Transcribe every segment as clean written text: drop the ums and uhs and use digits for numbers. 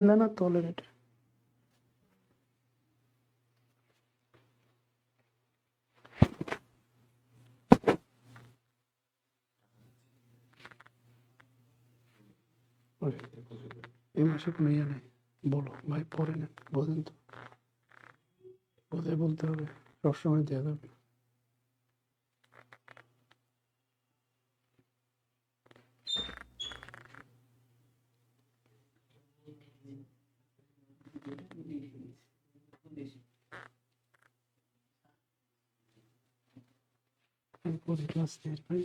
না টলারেট এই মাসে কোনো ইয়ে নেই। বলো ভাই, পরে নেন, বোঝেন তো, বোঝাই বলতে হবে, সবসময় দেওয়া যাবে। পরে ক্লাস নেই ভাই।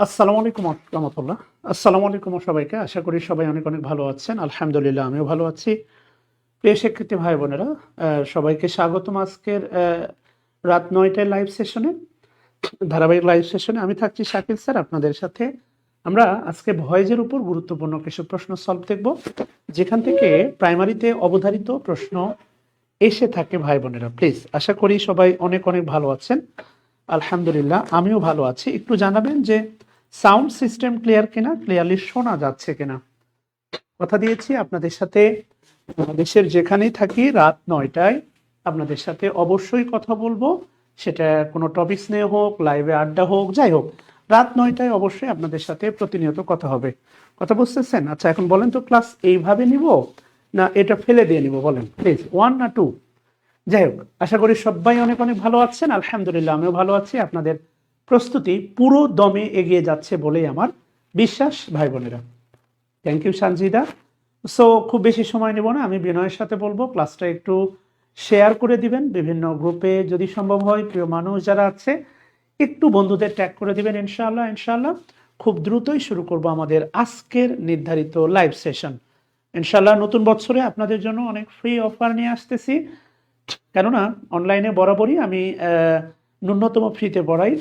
আসসালামু আলাইকুম রহমতুল্লাহ। আসসালামু আলাইকুম সবাইকে, আশা করি সবাই অনেক অনেক ভালো আছেন। আলহামদুলিল্লাহ আমিও ভালো আছি। প্রিয় শিক্ষার্থী ভাই বোনেরা, সবাইকে স্বাগতম আজকের রাত 9টায় লাইভ সেশনে, ধারাবাহিক লাইভ সেশনে। আমি থাকছি শাকিল স্যার আপনাদের সাথে। আমরা আজকে ভয়েজের উপর গুরুত্বপূর্ণ কিছু প্রশ্ন সলভ দেখব, যেখান থেকে প্রাইমারিতে অবধারিত প্রশ্ন এসে থাকে ভাই বোনেরা। প্লিজ, আশা করি সবাই অনেক অনেক ভালো আছেন। আলহামদুলিল্লাহ আমিও ভালো আছি। একটু জানাবেন যে সাউন্ড সিস্টেম ক্লিয়ার কিনা, ক্লিয়ারলি শোনা যাচ্ছে কিনা। কথা দিয়েছি আপনাদের সাথে দেশের যেখানেই থাকি রাত 9টায় আপনাদের সাথে অবশ্যই কথা বলবো। সেটা কোনো টপিকস নিয়ে হোক, লাইভে আড্ডা হোক, যাই হোক, রাত 9টায় অবশ্যই আপনাদের সাথে প্রতিনিয়ত কথা হবে। কথা বুঝতেছেন? আচ্ছা, এখন বলেন তো, ক্লাস এইভাবে নিব না এটা ফেলে দিয়ে নিব? বলেন প্লিজ, 1 না 2? যাই হোক, আশা করি সবাই অনেক অনেক ভালো আছেন। আলহামদুলিল্লাহ আমিও ভালো আছি। আপনাদের প্রস্তুতি পুরো দমে এগিয়ে যাচ্ছে বলেই আমার বিশ্বাস ভাই বোনেরা। Thank you Sanjida. সো খুব বেশি সময় নেব না, আমি বিনয়ের সাথে বলবো ক্লাসটা একটু শেয়ার করে দিবেন বিভিন্ন গ্রুপে, যদি সম্ভব হয় প্রিয় মানুষ যারা আছে একটু বন্ধুদের ট্যাগ করে দিবেন। ইনশাআল্লাহ ইনশাআল্লাহ খুব দ্রুতই শুরু করব আমাদের আজকের নির্ধারিত লাইভ সেশন। ইনশাআল্লাহ নতুন বছরে আপনাদের জন্য অনেক ফ্রি অফার নিয়ে আসতেছি, কেননা অনলাইনে বরাবরই আমি ন্যূনতম ফ্রিতে পড়াই।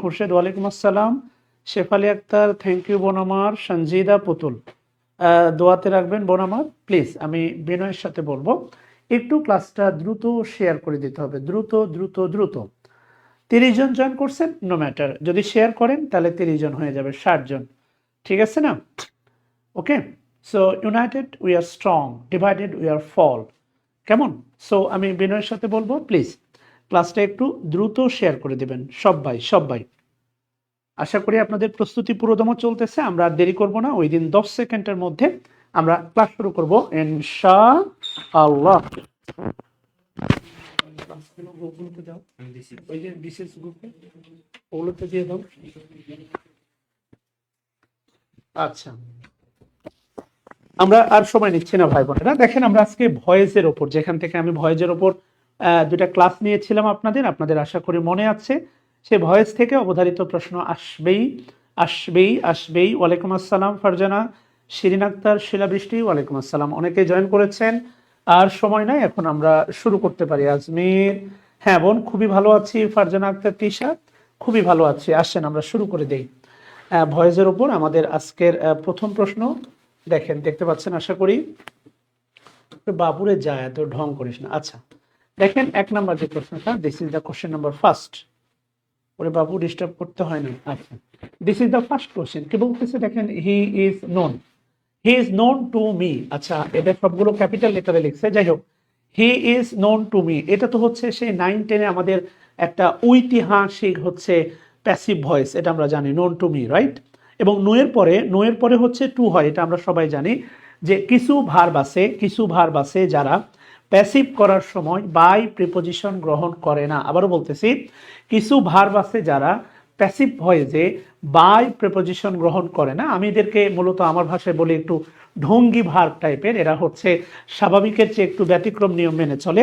খুরশেদ, ওয়ালাইকুম আসসালাম। শেফালি আক্তার, থ্যাংক ইউ বোন আমার। সঞ্জিদা, পুতুল, দোয়াতে রাখবেন বোন আমার প্লিজ। আমি বিনয়ের সাথে বলবো একটু ক্লাসটা দ্রুত শেয়ার করে দিতে হবে, দ্রুত দ্রুত দ্রুত। 30 জন জয়েন করছেন, নো ম্যাটার, যদি শেয়ার করেন তাহলে 30 জন হয়ে যাবে, 60 জন, ঠিক আছে না? Okay, so united we are strong, divided we are fall. কেমন? সো আমি বিনয়ের সাথে বলবো প্লিজ ক্লাসটা একটু দ্রুত শেয়ার করে দেবেন সবাই সবাই। আশা করি আপনাদের প্রস্তুতি পুরোদম চলতেছে। আমরা আর দেরি করব না, ওই দিন 10 সেকেন্ডের মধ্যে আমরা ক্লাস শুরু করব ইনশাআল্লাহ। আচ্ছা, আমরা আর সময় নিচ্ছি না ভাই বোনেরা। দেখেন, আমরা আজকে ভয়েসের ওপর, যেখান থেকে আমি ভয়েসের ওপর দুটা ক্লাস নিয়েছিলাম আপনাদের আশা করি মনে আছে। সে ভয়েস থেকে অবধারিত প্রশ্ন আসবেই আসবেই আসবেই। ওয়ালাইকুম আসসালাম ফারজানা, শিরিন আক্তার, শিলা বৃষ্টি, ওয়ালাইকুম আসসালাম। অনেকে জয়েন করেছেন, আর সময় নাই, এখন আমরা শুরু করতে পারি। আজমির, হ্যাঁ বোন, খুবই ভালো আছি। ফারজানা আক্তার, তিশা, খুবই ভালো আছি। আসেন আমরা শুরু করে দেই ভয়েসের ওপর আমাদের আজকের প্রথম প্রশ্ন। দেখেন, দেখতে পাচ্ছেন আশা করি। বাবুরে যায়, এত ঢং করিস না। আচ্ছা, দেখেন 1 নাম্বার যে প্রশ্নটা, this is the question number first. ওরে বাবু, ডিস্টার্ব করতে হয় না। আচ্ছা, this is the first question. কি বলতেছে দেখেন, he is known to me. আচ্ছা, এটা সবগুলো ক্যাপিটাল লেটারে লিখছে, যাই হোক। He is known to me, এটা তো হচ্ছে সেই 9-10-এ আমাদের একটা ঐতিহাসিক হচ্ছে প্যাসিভ ভয়েস, এটা আমরা জানি, নোন টু মি, রাইট? এবং নোয়ের পরে হচ্ছে টু হয়, এটা আমরা সবাই জানি। যে কিছু ভার্ব আছে যারা প্যাসিভ করার সময় বাই প্রিপোজিশন গ্রহণ করে না। আবারও বলতেছি, কিছু ভার্ব আছে যারা প্যাসিভ ভয়েসে বাই প্রিপোজিশন গ্রহণ করে না। আমি এদেরকে মূলত আমার ভাষায় বলি একটু ঢঙ্গি ভার্ব টাইপের। এরা হচ্ছে স্বাভাবিকের চেয়ে একটু ব্যতিক্রম নিয়ম মেনে চলে,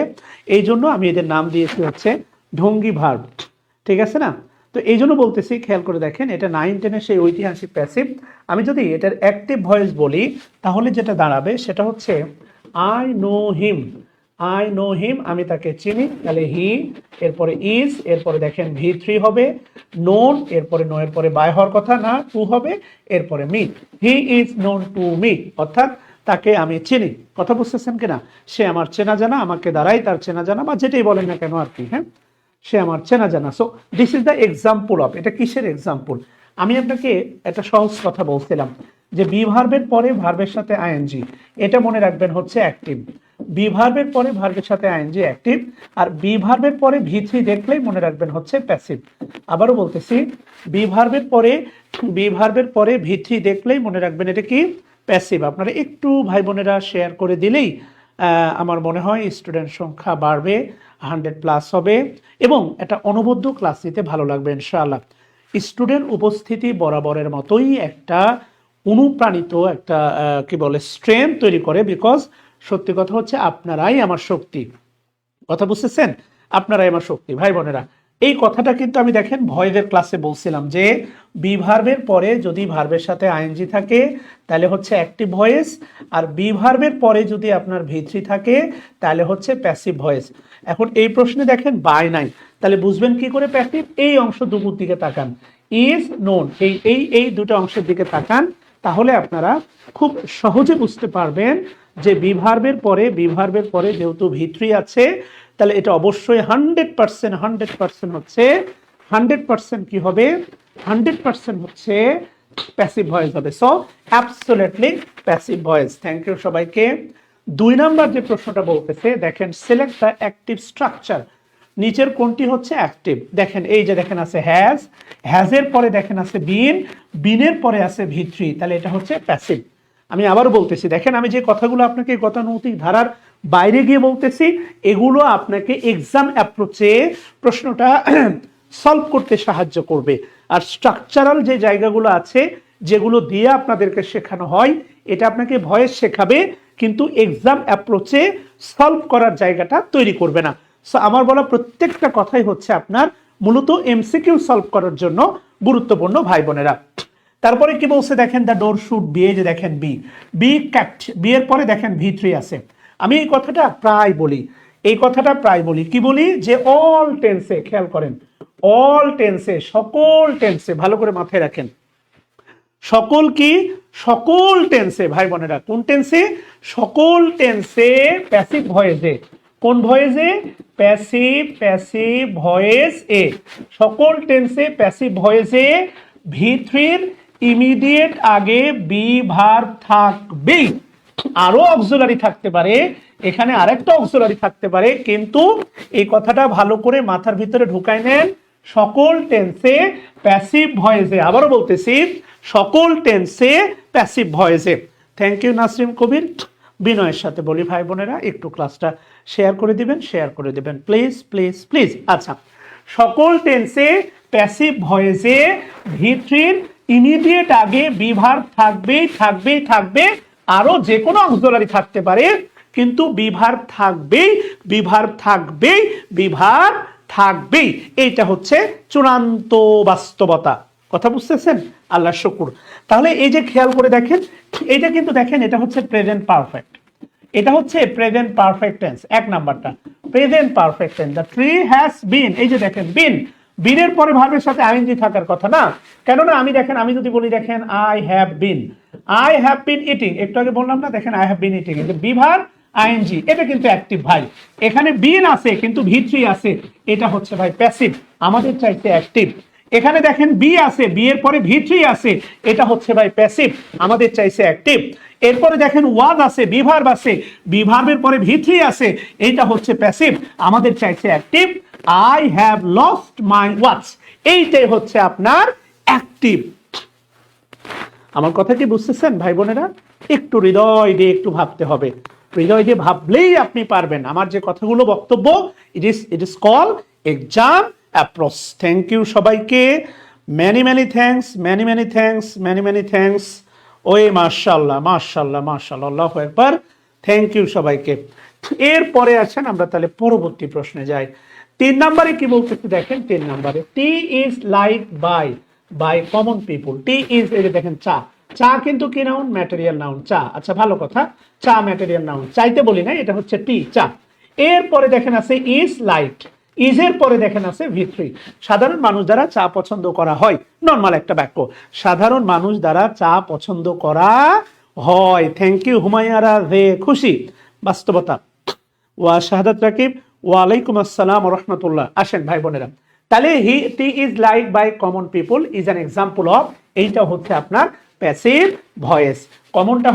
এই জন্য আমি এদের নাম দিয়েছি হচ্ছে ঢঙ্গি ভার্ব, ঠিক আছে না? তো এই জন্য বলতেছি, খেয়াল করে দেখেন, এটা 9-10-এর সেই ঐতিহাসিক প্যাসিভ। আমি যদি এটার অ্যাক্টিভ ভয়েস বলি তাহলে যেটা দাঁড়াবে সেটা হচ্ছে আই নো হিম, আমি তাকে চিনি। তাহলে হি, এরপরে ইজ, এরপরে দেখেন V3 হবে, নোন, এরপরে নো এর পরে বাই হওয়ার কথা না, টু হবে, এরপরে me. He is known to me, অর্থাৎ তাকে আমি চিনি। কথা বুঝতেছেন কিনা? সে আমার চেনা জানা, আমাকে দ্বারাই তার চেনা জানা, বা যেটাই বলেন না কেন আর কি। হ্যাঁ, সে আমার চেনা জানা। So this is the example of, এটা কিসের এক্সাম্পল? আমি আপনাকে একটা সহজ কথা বলছিলাম যে বি ভার্বের পরে ভার্বের সাথে আইএনজি, এটা মনে রাখবেন হচ্ছে অ্যাক্টিভ। বি ভার্বের পরে ভার্বের সাথে আইএনজি অ্যাক্টিভ, আর বি ভার্বের পরে ভি3 দেখলেই মনে রাখবেন হচ্ছে প্যাসিভ। আবারও বলতেছি, বি ভার্বের পরে ভি3 দেখলেই মনে রাখবেন এটা কি? প্যাসিভ। আপনারা একটু ভাই বোনেরা শেয়ার করে দিলেই আমার মনে হয় স্টুডেন্ট সংখ্যা বাড়বে, 100+ হবে, এবং একটা অনবদ্য ক্লাস দিতে ভালো লাগবে ইনশাআল্লাহ। স্টুডেন্ট উপস্থিতি বরাবরের মতোই একটা অনুপ্রাণিত একটা কি বলে স্ট্রেংথ তৈরি করে, বিকজ সত্যি কথা হচ্ছে আপনারাই আমার শক্তি। কথা বুঝতেছেন? আপনারাই আমার শক্তি ভাই বোনেরা। এই কথাটা কিন্তু আমি দেখেন ভয়েসের ক্লাসে বলছিলাম যে বি ভার্বের পরে যদি ভার্বের সাথে আইএনজি থাকে তাহলে হচ্ছে অ্যাক্টিভ ভয়েস, আর বি ভার্বের পরে যদি আপনার ভি3 থাকে তাহলে হচ্ছে প্যাসিভ ভয়েস। এখন এই প্রশ্নে দেখেন বাই নাই, তাহলে বুঝবেন কি করে প্যাসিভ? এই অংশ দুপুর দিকে তাকান, ইজ নোন, এই দুটো অংশের দিকে তাকান, তাহলে আপনারা খুব সহজে বুঝতে পারবেন যে বি ভার্বের পরে যেহেতু ভি3 আছে, তাহলে এটা অবশ্যই 100% হচ্ছে 100% কি হবে? 100% হচ্ছে প্যাসিভ ভয়েস হবে। So absolutely passive voice. Thank you সবাইকে। 2 নাম্বার যে প্রশ্নটা বলতেছে, দেখেন সিলেক্ট দ্য অ্যাক্টিভ স্ট্রাকচার। নিচের কোনটি হচ্ছে অ্যাক্টিভ? দেখেন এই যে দেখেন আছে হ্যাজের পরে দেখেন আছে বিনের পরে আছে ভি3, তাহলে এটা হচ্ছে প্যাসিভ। আমি আবারও বলতেছি, দেখেন আমি যে কথাগুলো আপনাকে গতানুগতিক ধারার বাইরে গিয়ে বলতেছি, এগুলো আপনাকে এক্সাম অ্যাপ্রোচে প্রশ্নটা সলভ করতে সাহায্য করবে। আর স্ট্রাকচারাল যে জায়গাগুলো আছে যেগুলো দিয়ে আপনাদেরকে শেখানো হয়, এটা আপনাকে ভয়েস শেখাবে, কিন্তু এক্সাম অ্যাপ্রোচে সলভ করার জায়গাটা তৈরি করবে না। সো আমার বলা প্রত্যেকটা কথাই হচ্ছে আপনার মূলত এমসিকিউ সলভ করার জন্য গুরুত্বপূর্ণ ভাই বোনেরা। তারপরে কি বলছে দেখেন, দ্য ডোর শুড বি, এই যে দেখেন বি ক্যাট, বি এর পরে দেখেন ভি3 আছে। আমি এই কথাটা প্রায় বলি, কি বলি? যে অল টেন্সে, খেয়াল করেন, অল টেন্সে, সকল টেন্সে, ভালো করে মাথায় রাখেন, সকল টেন্সে ভাই বোনেরা, কোন টেন্সে? সকল টেন্সে প্যাসিভ ভয়েসে। কোন ভয়েসে? প্যাসিভ ভয়েস এ। সকল টেন্সে প্যাসিভ ভয়েসে ভি3 ইমিডিয়েট আগে বি ভার্ব থাকবেই। আরো অক্সিলারি থাকতে পারে, এখানে আরেকটা অক্সিলারি থাকতে পারে, কিন্তু এই কথাটা ভালো করে মাথার ভিতরে ঢুকাই নেন। সকল টেন্সে প্যাসিভ ভয়েসে, আবারও বলতেছি, সকল টেন্সে প্যাসিভ ভয়েসে। থ্যাংক ইউ নাসরিন কবির। বিনয়ের সাথে বলি ভাই বোনেরা একটু ক্লাসটা শেয়ার করে দিবেন প্লিজ। আচ্ছা, সকল টেন্সে প্যাসিভ ভয়েসে ভি3 ইমিডিয়েট আগে বি ভার্ব থাকবে, আরো যে কোনো অক্সিলারি থাকতে পারে, কিন্তু বি ভার্ব থাকবেই। এইটা হচ্ছে চূড়ান্ত বাস্তবতা। কথা বুঝতেছেন? আল্লাহ শুকুর। তাহলে এই যে খেয়াল করে দেখেন, এটা কিন্তু দেখেন এটা হচ্ছে প্রেজেন্ট পারফেক্ট, এটা হচ্ছে প্রেজেন্ট পারফেক্ট টেন্স। এক নাম্বারটা present perfect tense, the tree has been, এই যে দেখেন বিনের পরে ভার্বের সাথে আইএনজি থাকার কথা না, কেননা আমি যদি বলি দেখেন আই হ্যাভ বিন ইটিং, একটু আগে বললাম না, দেখেন I have been eating, be verb ING, এটা কিন্তু অ্যাক্টিভ ভাই। এখানে বিন আছে কিন্তু ভি3 আছে, এটা হচ্ছে ভাই প্যাসিভ, আমাদের চাইতে অ্যাক্টিভ। এখানে দেখেন বি আছে, বি এর পরে ভি3 আছে, এটা হচ্ছে ভাই প্যাসিভ, আমাদের চাইছে অ্যাক্টিভ। এরপরে দেখেন ওয়াজ আছে, বি ভার্ব আছে, বি ভার্বের পরে ভি3 আছে, এইটা হচ্ছে প্যাসিভ, আমাদের চাইছে active. I have lost my watch, এইটাই হচ্ছে আপনার অ্যাক্টিভ। আমার কথা কি বুঝতেছেন ভাই বোনেরা? একটু হৃদয় দিয়ে একটু ভাবতে হবে, হৃদয় দিয়ে ভাবলেই আপনি পারবেন। আমার যে কথাগুলো বক্তব্য, it is call exam approach. Thank you সবাইকে, মেনি থ্যাঙ্কস। ওই মাশাআল্লাহ, আল্লাহু আকবার। থ্যাংক ইউ সবাইকে। এরপরে আছেন আমরা তাহলে পরবর্তী প্রশ্নে যাই। 3 নম্বরে কি বলতেছি দেখেন, 3 নম্বরে T is like by common people. T is, এই যে দেখেন চা কিন্তু কি নাউন? ম্যাটেরিয়াল নাউন, চা। আচ্ছা ভালো কথা, চা ম্যাটেরিয়াল নাউন, চাইতে বলি না, এটা হচ্ছে টি, চা। এরপরে দেখেন আছে ইজ লাইকড, ইজের পরে দেখেন আছে ভি3। সাধারণ মানুষ দ্বারা চা পছন্দ করা হয়, নর্মাল একটা বাক্য, সাধারণ মানুষ দ্বারা চা পছন্দ করা হয়। থ্যাংক ইউ হুমায়ুন, খুশি, বাস্তবতা। ওয়া শাহাদাত রাকিব, ওয়ালাইকুম আসসালাম ওয়া রাহমাতুল্লাহ। আসেন ভাই বোনেরা, তাহলে he is like by common people is an example of, এইটা হচ্ছে আপনার প্যাসিভ ভয়েস। কমনটা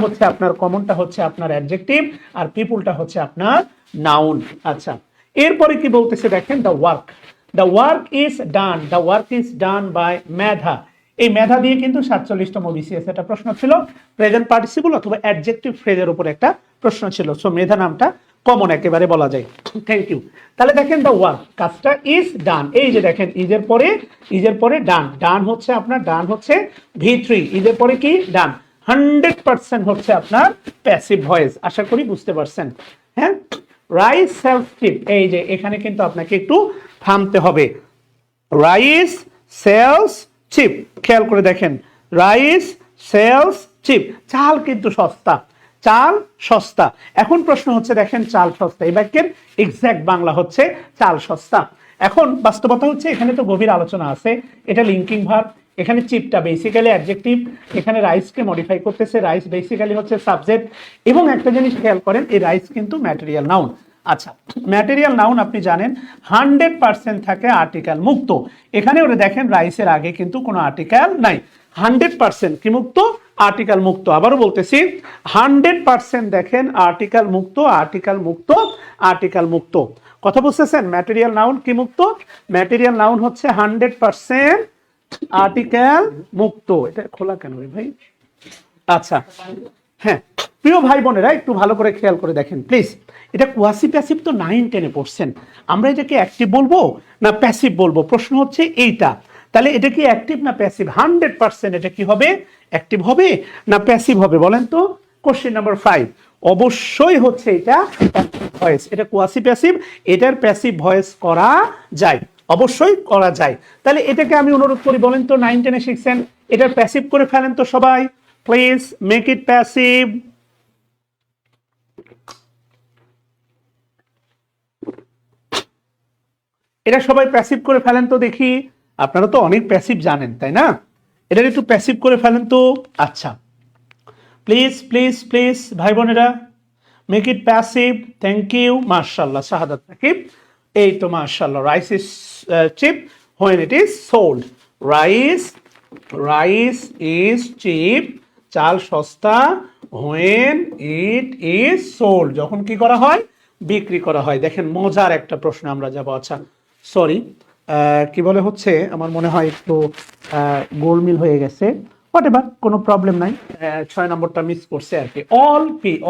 হচ্ছে আপনার অ্যাডজেক্টিভ, আর পিপলটা হচ্ছে আপনার নাউন। আচ্ছা, এরপরে কি বলতেছে দেখেন, the work is done by মেধা। এই মেধা দিয়ে কিন্তু 47তম বিসিএস একটা প্রশ্ন ছিল, প্রেজেন্ট পার্টিসিপল অথবা অ্যাডজেক্টিভ ফ্রেজের উপর একটা প্রশ্ন ছিল। সো মেধা নামটা কমন একেবারে বলা যায়। Thank you. তাহলে দেখেন দ্য ওয়ার্ক, কাজটা ইজ ডান। এই যে দেখেন ইজের পরে ডান হচ্ছে আপনার V3, ইজের পরে কি ডান। 100% হচ্ছে আপনার প্যাসিভ ভয়েস। আশা করি বুঝতে পারছেন। হ্যাঁ, রাইস সেলস চিপ, এই যে এখানে কিন্তু আপনাকে একটু থামতে হবে। রাইস সেলস চিপ, খেয়াল করে দেখেন, রাইস সেলস চিপ, চাল কিন্তু সস্তা। এখন প্রশ্ন হচ্ছে দেখেন, চাল সস্তা, এই বাক্যের এক্সাক্ট বাংলা হচ্ছে চাল সস্তা। এখন বাস্তবতা হচ্ছে এখানে তো গভীর আলোচনা আছে, এটা লিঙ্কিং ভার্ব, এখানে চিপটা বেসিক্যালি অ্যাডজেক্টিভ, এখানে রাইসকে মডিফাই করতেছে, রাইস বেসিক্যালি হচ্ছে সাবজেক্ট, এবং একটা জিনিস খেয়াল করেন, এই রাইস কিন্তু ম্যাটেরিয়াল নাউন। আচ্ছা, ম্যাটেরিয়াল নাউন আপনি জানেন 100% থাকে আর্টিকেল মুক্ত। এখানে ওরা দেখেন রাইসের আগে কিন্তু কোনো আর্টিকেল নাই, 100% কি মুক্ত, আর্টিকেল মুক্ত। আবারও বলতেছি 100% দেখেন আর্টিকেল মুক্ত। কথা বুঝতেছেন? ম্যাটেরিয়াল নাউন কি মুক্ত? ম্যাটেরিয়াল নাউন হচ্ছে 100% আর্টিকেল মুক্ত। এটা খোলা কেন রে ভাই? আচ্ছা, হ্যাঁ প্রিয় ভাই বোনেরা, একটু ভালো করে খেয়াল করে দেখেন প্লিজ। এটা কোয়াসি প্যাসিভ তো 9-10-এ পড়ছেন, আমরা এটাকে অ্যাক্টিভ বলবো না প্যাসিভ বলবো, প্রশ্ন হচ্ছে এইটা। তাহলে এটা কি অ্যাক্টিভ না প্যাসিভ? 100% এটা কি হবে, অ্যাক্টিভ হবে না প্যাসিভ হবে বলেন তো? কোশ্চেন নাম্বার 5, অবশ্যই হচ্ছে এটা ভয়েস। এটা কোয়াসি প্যাসিভ, এটার প্যাসিভ ভয়েস করা যায়, অবশ্যই করা যায়। তাহলে এটাকে আমি অনুরোধ করি, বলেন তো 9-10-এ শিখছেন, এটার প্যাসিভ করে ফেলেন তো সবাই, প্লিজ মেক ইট প্যাসিভ। এটা সবাই প্যাসিভ করে ফেলেন তো দেখি, আপনারা তো অনেক প্যাসিভ জানেন তাই না? এটা একটু প্যাসিভ করে ফেলেন তো। আচ্ছা, প্লিজ ভাই বোনেরা, make it passive. Thank you, মাশাআল্লাহ, শাহাদাত নাকিব, এই তো মাশাআল্লাহ। Rice is cheap when it is sold. Rice is cheap, চাল সস্তা, হোয়েন ইট ইজ সোল্ড, যখন কি করা হয়, বিক্রি করা হয়। দেখেন মজার একটা প্রশ্ন আমরা যাব। আচ্ছা সরি, কি বলে হচ্ছে, আমার মনে হয় একটু গোলমিল হয়ে গেছে, হোয়াট এভার, কোনো প্রবলেম নাই, 6 নম্বরটা মিস করছে আর কি।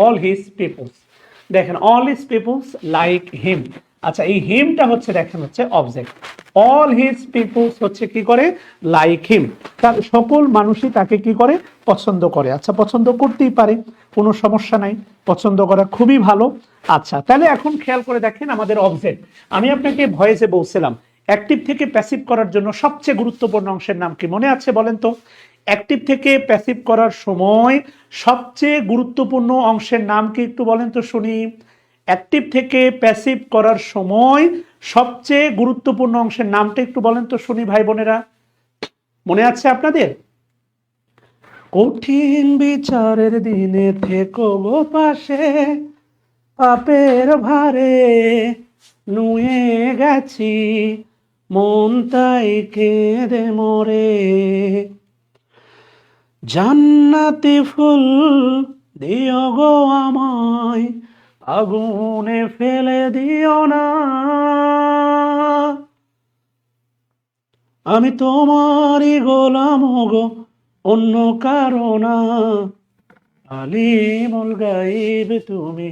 অল হিজ পিপলস, দেখেন all his people's like him. আচ্ছা, এই হিমটা হচ্ছে দেখেন হচ্ছে অবজেক্ট, অল হিজ পিপলস হচ্ছে কি করে, লাইক হিম, তার সকল মানুষই তাকে কি করে, পছন্দ করে। আচ্ছা, পছন্দ করতেই পারে, কোনো সমস্যা নাই, পছন্দ করা খুবই ভালো। আচ্ছা, তাহলে এখন খেয়াল করে দেখেন আমাদের অবজেক্ট। আমি আপনাকে ভয়েসে বলছিলাম অ্যাক্টিভ থেকে প্যাসিভ করার জন্য সবচেয়ে গুরুত্বপূর্ণ অংশের নাম কি, মনে আছে বলেন তো? অ্যাক্টিভ থেকে প্যাসিভ করার সময় সবচেয়ে গুরুত্বপূর্ণ অংশের নাম কি একটু বলেন তো শুনি। অ্যাক্টিভ থেকে প্যাসিভ করার সময় সবচেয়ে গুরুত্বপূর্ণ অংশের নামটা একটু বলেন তো শুনি ভাই বোনেরা, মনে আছে আপনাদের? কঠিন বিচারের দিনে থেকো গো পাশে, পাপের ভারে নুয়ে গেছি, মন তাই কেঁদে মরে, জান্নাতি ফুল দিও গো আমায়, আগুনে ফেলে দিও না, আমি তোমারই গোলাম গো, অন্য কারো না, আলিমুল গায়ব তুমি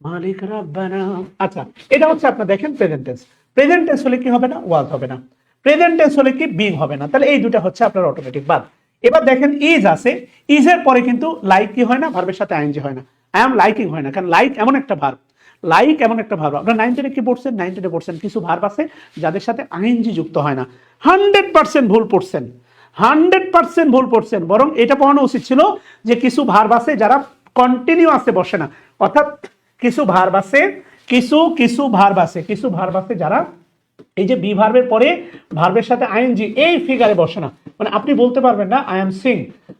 মালিক রাব্বানা। আচ্ছা, এটা হচ্ছে আপনার দেখেন প্রেজেন্ট টেন্স। প্রেজেন্ট টেন্স হলে কি হবে না, ওয়াজ হবে না। প্রেজেন্ট টেন্স হলে কি, বিং হবে না। তাহলে এই দুটো হচ্ছে আপনার অটোমেটিক বাদ। এবার দেখেন ইজ আছে, ইজের পরে কিন্তু লাইক কি হয় না, ভার্বের সাথে আইএনজি হয় না, আই এম লাইকিং হয় না, কারণ লাইক এমন একটা ভার্ব, আপনার 9-10-এ কি পড়ছেন, 9-10-এ পড়ছেন কিছু ভার্ব আছে যাদের সাথে আইএনজি যুক্ত হয় না। 100% ভুল পড়ছেন, 100% ভুল পড়ছেন। বরং এটা পড়ানো উচিত ছিল যে কিছু ভার্ব আছে যারা কন্টিনিউয়াসে বসে না, অর্থাৎ কিছু ভার্ব আছে যারা এই যে বি ভার্বের পরে ভার্বের সাথে আইএনজি এই ফিগারে বসে না। মানে আপনি বলতে পারবেন না I am Singh,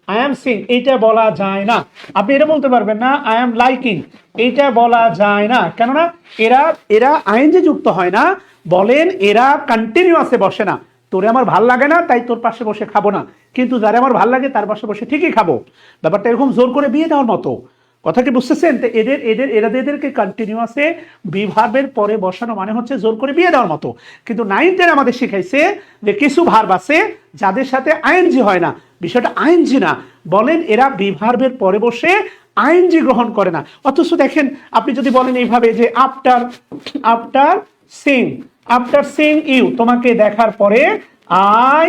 I am Singh এইটা বলা যায় না। আপনি এটা বলতে পারবেন না আই এম লাইকিং, এইটা বলা যায় না। কেননা এরা এরা আইএনজি যুক্ত হয় না। বলেন এরা কন্টিনিউয়াসে বসে না। তোরে আমার ভাল লাগে না তাই তোর পাশে বসে খাবো না, কিন্তু যারা আমার ভাল লাগে তার পাশে বসে ঠিকই খাবো। ব্যাপারটা এরকম জোর করে বিয়ে দেওয়ার মতো। কথা কি বুঝতেছেন? তো এদেরকে কন্টিনিউয়াসে বিভার্বের পরে বসানো মানে হচ্ছে জোর করে বিয়ে দেওয়ার মতো। কিন্তু 9-10 আমাদের শিখাইছে যে কিছু ভার্ব আছে যাদের সাথে আইএনজি হয় না। বিষয়টা আইএনজি না, বলেন এরা বিভার্বের পরে বসে আইএনজি গ্রহণ করে না। অথচ দেখেন আপনি যদি বলেন এইভাবে যে after after seeing, after seeing you, তোমাকে দেখার পরে I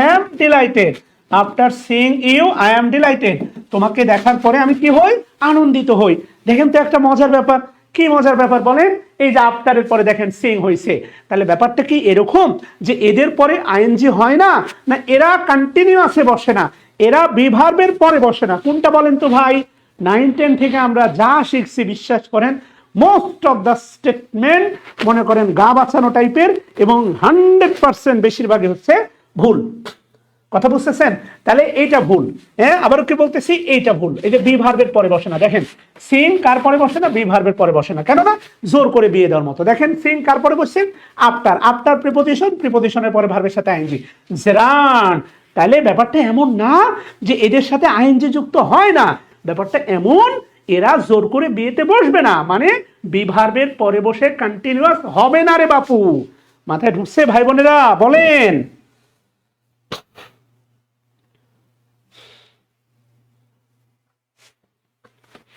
am delighted. After seeing you I am delighted, তোমাকে দেখার পরে আমি কি হই? আনন্দিত হই। দেখেন তো একটা মজার ব্যাপার। কি মজার ব্যাপার বলেন? এই যে আফটারের পরে দেখেন সিং হয়েছে, তাহলে ব্যাপারটা কি এরকম যে এদের পরে আইএনজি হয় না, না এরা কন্টিনিউয়াসে বসে না, এরা বিভার্বের পরে বসে না? কোনটা বলেন তো ভাই? 9-10 থেকে আমরা যা শিখছি বিশ্বাস করেন মোস্ট অফ দ্য স্টেটমেন্ট মনে করেন গা বাঁচানো টাইপের, এবং 100% বেশিরভাগই হচ্ছে ভুল। কথা বুঝতেছেন? তাহলে এইটা ভুল। হ্যাঁ, আবারও কি বলতেছি, এইটা ভুল। এই যে বি ভার্বের পরে বসে না, দেখেন সিং কার পরে বসে না? বি ভার্বের পরে বসে না। কেন না? জোর করে বিয়ে দেওয়ার মতো। দেখেন সিং কার পরে বসছেন? আফটার, আফটার প্রিপোজিশন, প্রিপোজিশনের পরে ভার্বের সাথে আইএনজি, জেরান। তাহলে ব্যাপারটা এমন না যে এদের সাথে আইএনজি যুক্ত হয় না, ব্যাপারটা এমন এরা জোর করে বিয়েতে বসবে না, মানে বি ভার্বের পরে বসে কন্টিনিউয়াস হবে না রে বাপু। মাথায় ঢুকছে ভাই বোনেরা? বলেন।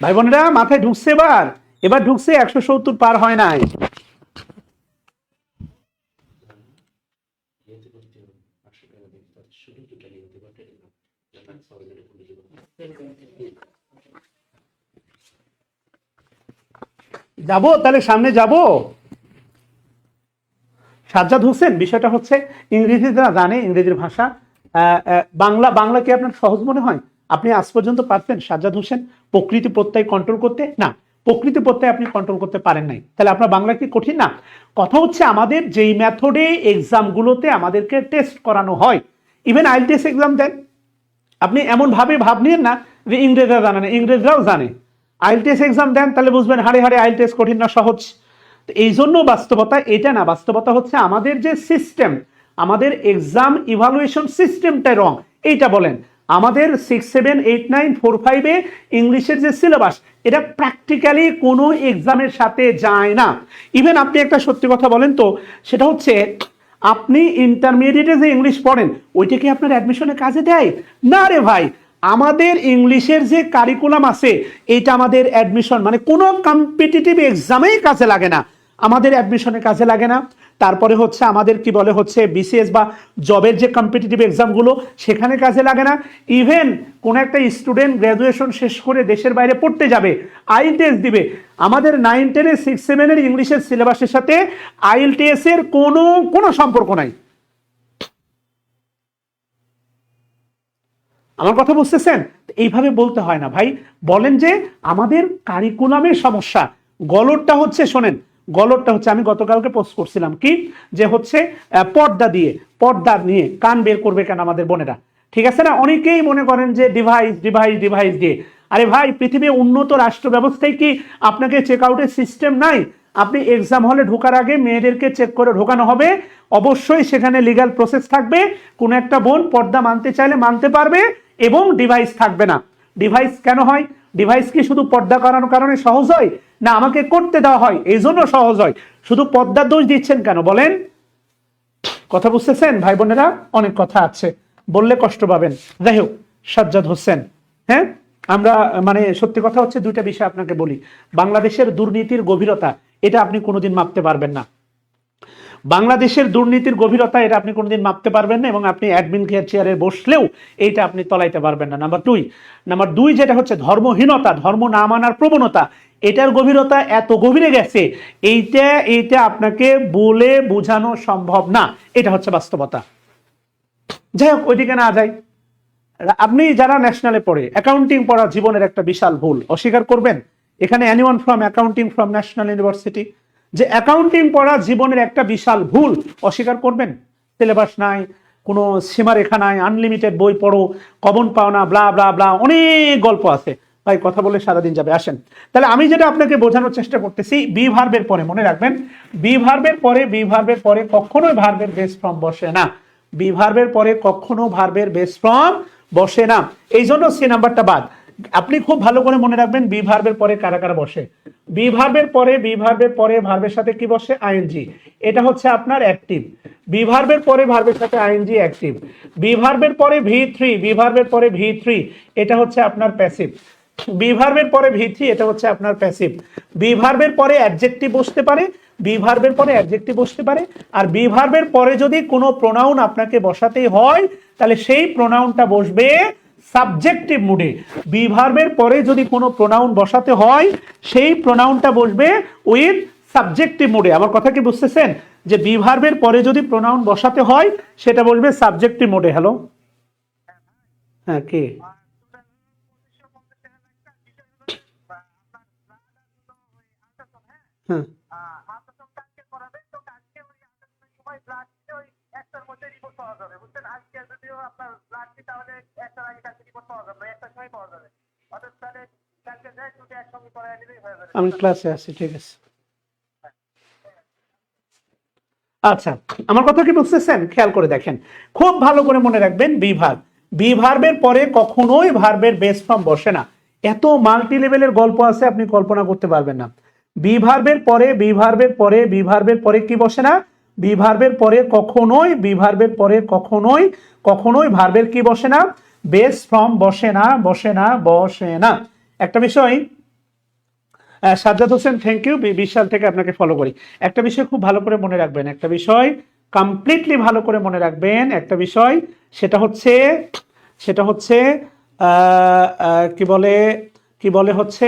ভাই বোনেরা মাথায় ঢুকছে? এবার এবার ঢুকছে। 170 পার হয় নাই। যাবো তাহলে, সামনে যাব। সাজ্জাদ হোসেন, বিষয়টা হচ্ছে ইংরেজি যারা জানে, ইংরেজির ভাষা, বাংলা বাংলা কি আপনার সহজ মনে হয়? আপনি আজ পর্যন্ত পারতেন সাজ্জাদ হোসেন প্রকৃতি প্রত্যয় কন্ট্রোল করতে? না, প্রকৃতি প্রত্যয় আপনি কন্ট্রোল করতে পারেন নাই। তাহলে আপনার বাংলা কি কঠিন? না। কথা হচ্ছে আমাদের যেই মেথডে এক্সামগুলোতে আমাদেরকে টেস্ট করানো হয়, ইভেন আইএলটিএস এক্সাম দেন, আপনি এমন ভাবে ভাব নিয়েন না যে ইংরেজরা জানে না, ইংরেজরাও জানে। আইএলটিএস এক্সাম দেন, তাহলে বুঝবেন হাড়ে হাড়ে আইএলটিএস কঠিন না সহজ। তো এই জন্য বাস্তবতা এটা না, বাস্তবতা হচ্ছে আমাদের যে সিস্টেম, আমাদের এক্সাম ইভালুয়েশন সিস্টেমটা রং। এইটা বলেন আমাদের 6, 7, 8, 9, 4, 5-এ ইংলিশের যে সিলেবাস, এটা প্র্যাকটিক্যালি কোনো এক্সামের সাথে যায় না। ইভেন আপনি একটা সত্যি কথা বলেন তো, সেটা হচ্ছে আপনি ইন্টারমিডিয়েটে যে ইংলিশ পড়েন ওইটা কি আপনার অ্যাডমিশনে কাজে দেয়? না রে ভাই। আমাদের ইংলিশের যে কারিকুলাম আছে এটা আমাদের অ্যাডমিশন মানে কোনো কম্পিটিটিভ এক্সামেই কাজে লাগে না, আমাদের অ্যাডমিশনে কাজে লাগে না। তারপরে হচ্ছে আমাদের কি বলে হচ্ছে বিসিএস বা জবের যে কম্পিটিটিভ এক্সামগুলো সেখানে কাজে লাগে না। ইভেন কোন একটা স্টুডেন্ট গ্র্যাজুয়েশন শেষ করে দেশের বাইরে পড়তে যাবে, আইএলটিএস দিবে, আমাদের 9, 10, 6, 7-এর ইংলিশের সিলেবাসের সাথে আইএলটিএস এর কোনো সম্পর্ক নাই। আমার কথা বুঝতেছেন? এইভাবে বলতে হয় না ভাই। বলেন যে আমাদের কারিকুলামের সমস্যা। গলরটা হচ্ছে, শোনেন, গলরটা হচ্ছে আমি গতকালকে পোস্ট করছিলাম কি যে হচ্ছে পর্দা দিয়ে, পর্দা নিয়ে কান বের করবে কেন আমাদের বোনেরা? ঠিক আছে না? অনেকেই মনে করেন যে ডিভাইস ডিভাইস ডিভাইস দিয়ে। আরে ভাই, পৃথিবীর উন্নত রাষ্ট্র ব্যবস্থায় কি আপনাকে চেক আউটের সিস্টেম নাই? আপনি এক্সাম হলে ঢোকার আগে মেয়েদেরকে চেক করে ঢোকানো হবে, অবশ্যই সেখানে লিগ্যাল প্রসেস থাকবে। কোন একটা বোন পর্দা মানতে চাইলে মানতে পারবে, এবং ডিভাইস থাকবে না। ডিভাইস কেন হয়? ডিভাইস কি শুধু পর্দা করানোর কারণে সহজ হয়? না, আমাকে করতে দেওয়া হয় এই জন্য সহজ হয়। শুধু পর্দার দোষ দিচ্ছেন কেন বলেন? কথা বুঝতেছেন ভাই বোনেরা? অনেক কথা আছে, বললে কষ্ট পাবেন। যাই হোক, সাজ্জাদ হোসেন, হ্যাঁ, আমরা মানে সত্যি কথা হচ্ছে দুইটা বিষয় আপনাকে বলি। বাংলাদেশের দুর্নীতির গভীরতা এটা আপনি কোনোদিন মাপতে পারবেন না। বাংলাদেশের দুর্নীতির গভীরতা এটা আপনি কোনোদিন মাপতে পারবেন না, এবং আপনি অ্যাডমিন কেয়ার চেয়ারে বসলেও এইটা আপনি তলাইতে পারবেন না। নাম্বার দুই যেটা হচ্ছে ধর্মহীনতা, ধর্ম না মানার প্রবণতা, এটার গভীরতা এত গভীরে গেছে, এইটা আপনাকে বলে বোঝানো সম্ভব না। এটা হচ্ছে বাস্তবতা। যাই হোক, ওইদিকে না যাই। আপনি যারা ন্যাশনালে পড়ে, অ্যাকাউন্টিং পড়া জীবনের একটা বিশাল ভুল, অস্বীকার করবেন? এখানে anyone from accounting from national university, যে অ্যাকাউন্টিং পড়া জীবনের একটা বিশাল ভুল, অস্বীকার করবেন? সিলেবাস নাই, কোনো সীমারেখা নাই, আনলিমিটেড বই পড়ো, কমন পাও না, ব্লা ব্লা ব্লা, অনেক গল্প আছে ভাই, কথা বলে সারাদিন যাবে। আসেন তাহলে আমি যেটা আপনাকে বোঝানোর চেষ্টা করতেছি, বি ভার্বের পরে মনে রাখবেন, বি ভার্বের পরে কখনোই ভার্বের বেস ফর্ম বসে না। বি ভার্বের পরে কখনো ভার্বের বেস ফর্ম বসে না, এই জন্য সি নাম্বারটা বাদ। আপনি খুব ভালো করে মনে রাখবেন বি ভার্বের পরে কারা কারা বসে। বি ভার্বের পরে ভার্বের সাথে কি বসে? আইএনজি। এটা হচ্ছে আপনার অ্যাক্টিভ। বি ভার্বের পরে ভার্বের সাথে আইএনজি অ্যাক্টিভ। বি ভার্বের পরে ভি থ্রি, এটা হচ্ছে আপনার প্যাসিভ। বি ভার্বের পরে ভি3, এটা হচ্ছে আপনার প্যাসিভ। বি ভার্বের পরে অ্যাডজেক্টিভ বসতে পারে, আর বি ভার্বের পরে যদি কোনো প্রোনাউন আপনাকে বসাতে হয় তাহলে সেই প্রোনাউনটা বসবে সাবজেক্টিভ মুডে। বি ভার্বের পরে যদি কোনো প্রোনাউন বসাতে হয় সেই প্রোনাউনটা বসবে উইথ সাবজেক্টিভ মুডে। আমার কথা কি বুঝতেছেন? যে বি ভার্বের পরে যদি প্রোনাউন বসাতে হয় সেটা বসবে সাবজেক্টিভ মুডে। হ্যালো, হ্যাঁ কে? হ্যাঁ, আমি ক্লাসে আছি, ঠিক আছে। আচ্ছা, আমার কথা কি বুঝতেছেন? খেয়াল করে দেখেন, খুব ভালো করে মনে রাখবেন, বি ভার্বের পরে কখনোই ভার্বের বেস ফর্ম বসে না। এত মাল্টি লেভেলের গল্প আছে আপনি কল্পনা করতে পারবেন না। বি ভার্বের পরে কি বসে না? বি ভার্বের পরে কখনোই ভার্বের কি বসে না? বেস ফর্ম বসে না। একটা বিষয়, সাজ্জাদ হোসেন, থ্যাংক ইউ, 20 সাল থেকে আপনাকে ফলো করি। একটা বিষয় খুব ভালো করে মনে রাখবেন, একটা বিষয় কমপ্লিটলি ভালো করে মনে রাখবেন, একটা বিষয়, সেটা হচ্ছে কি বলে হচ্ছে,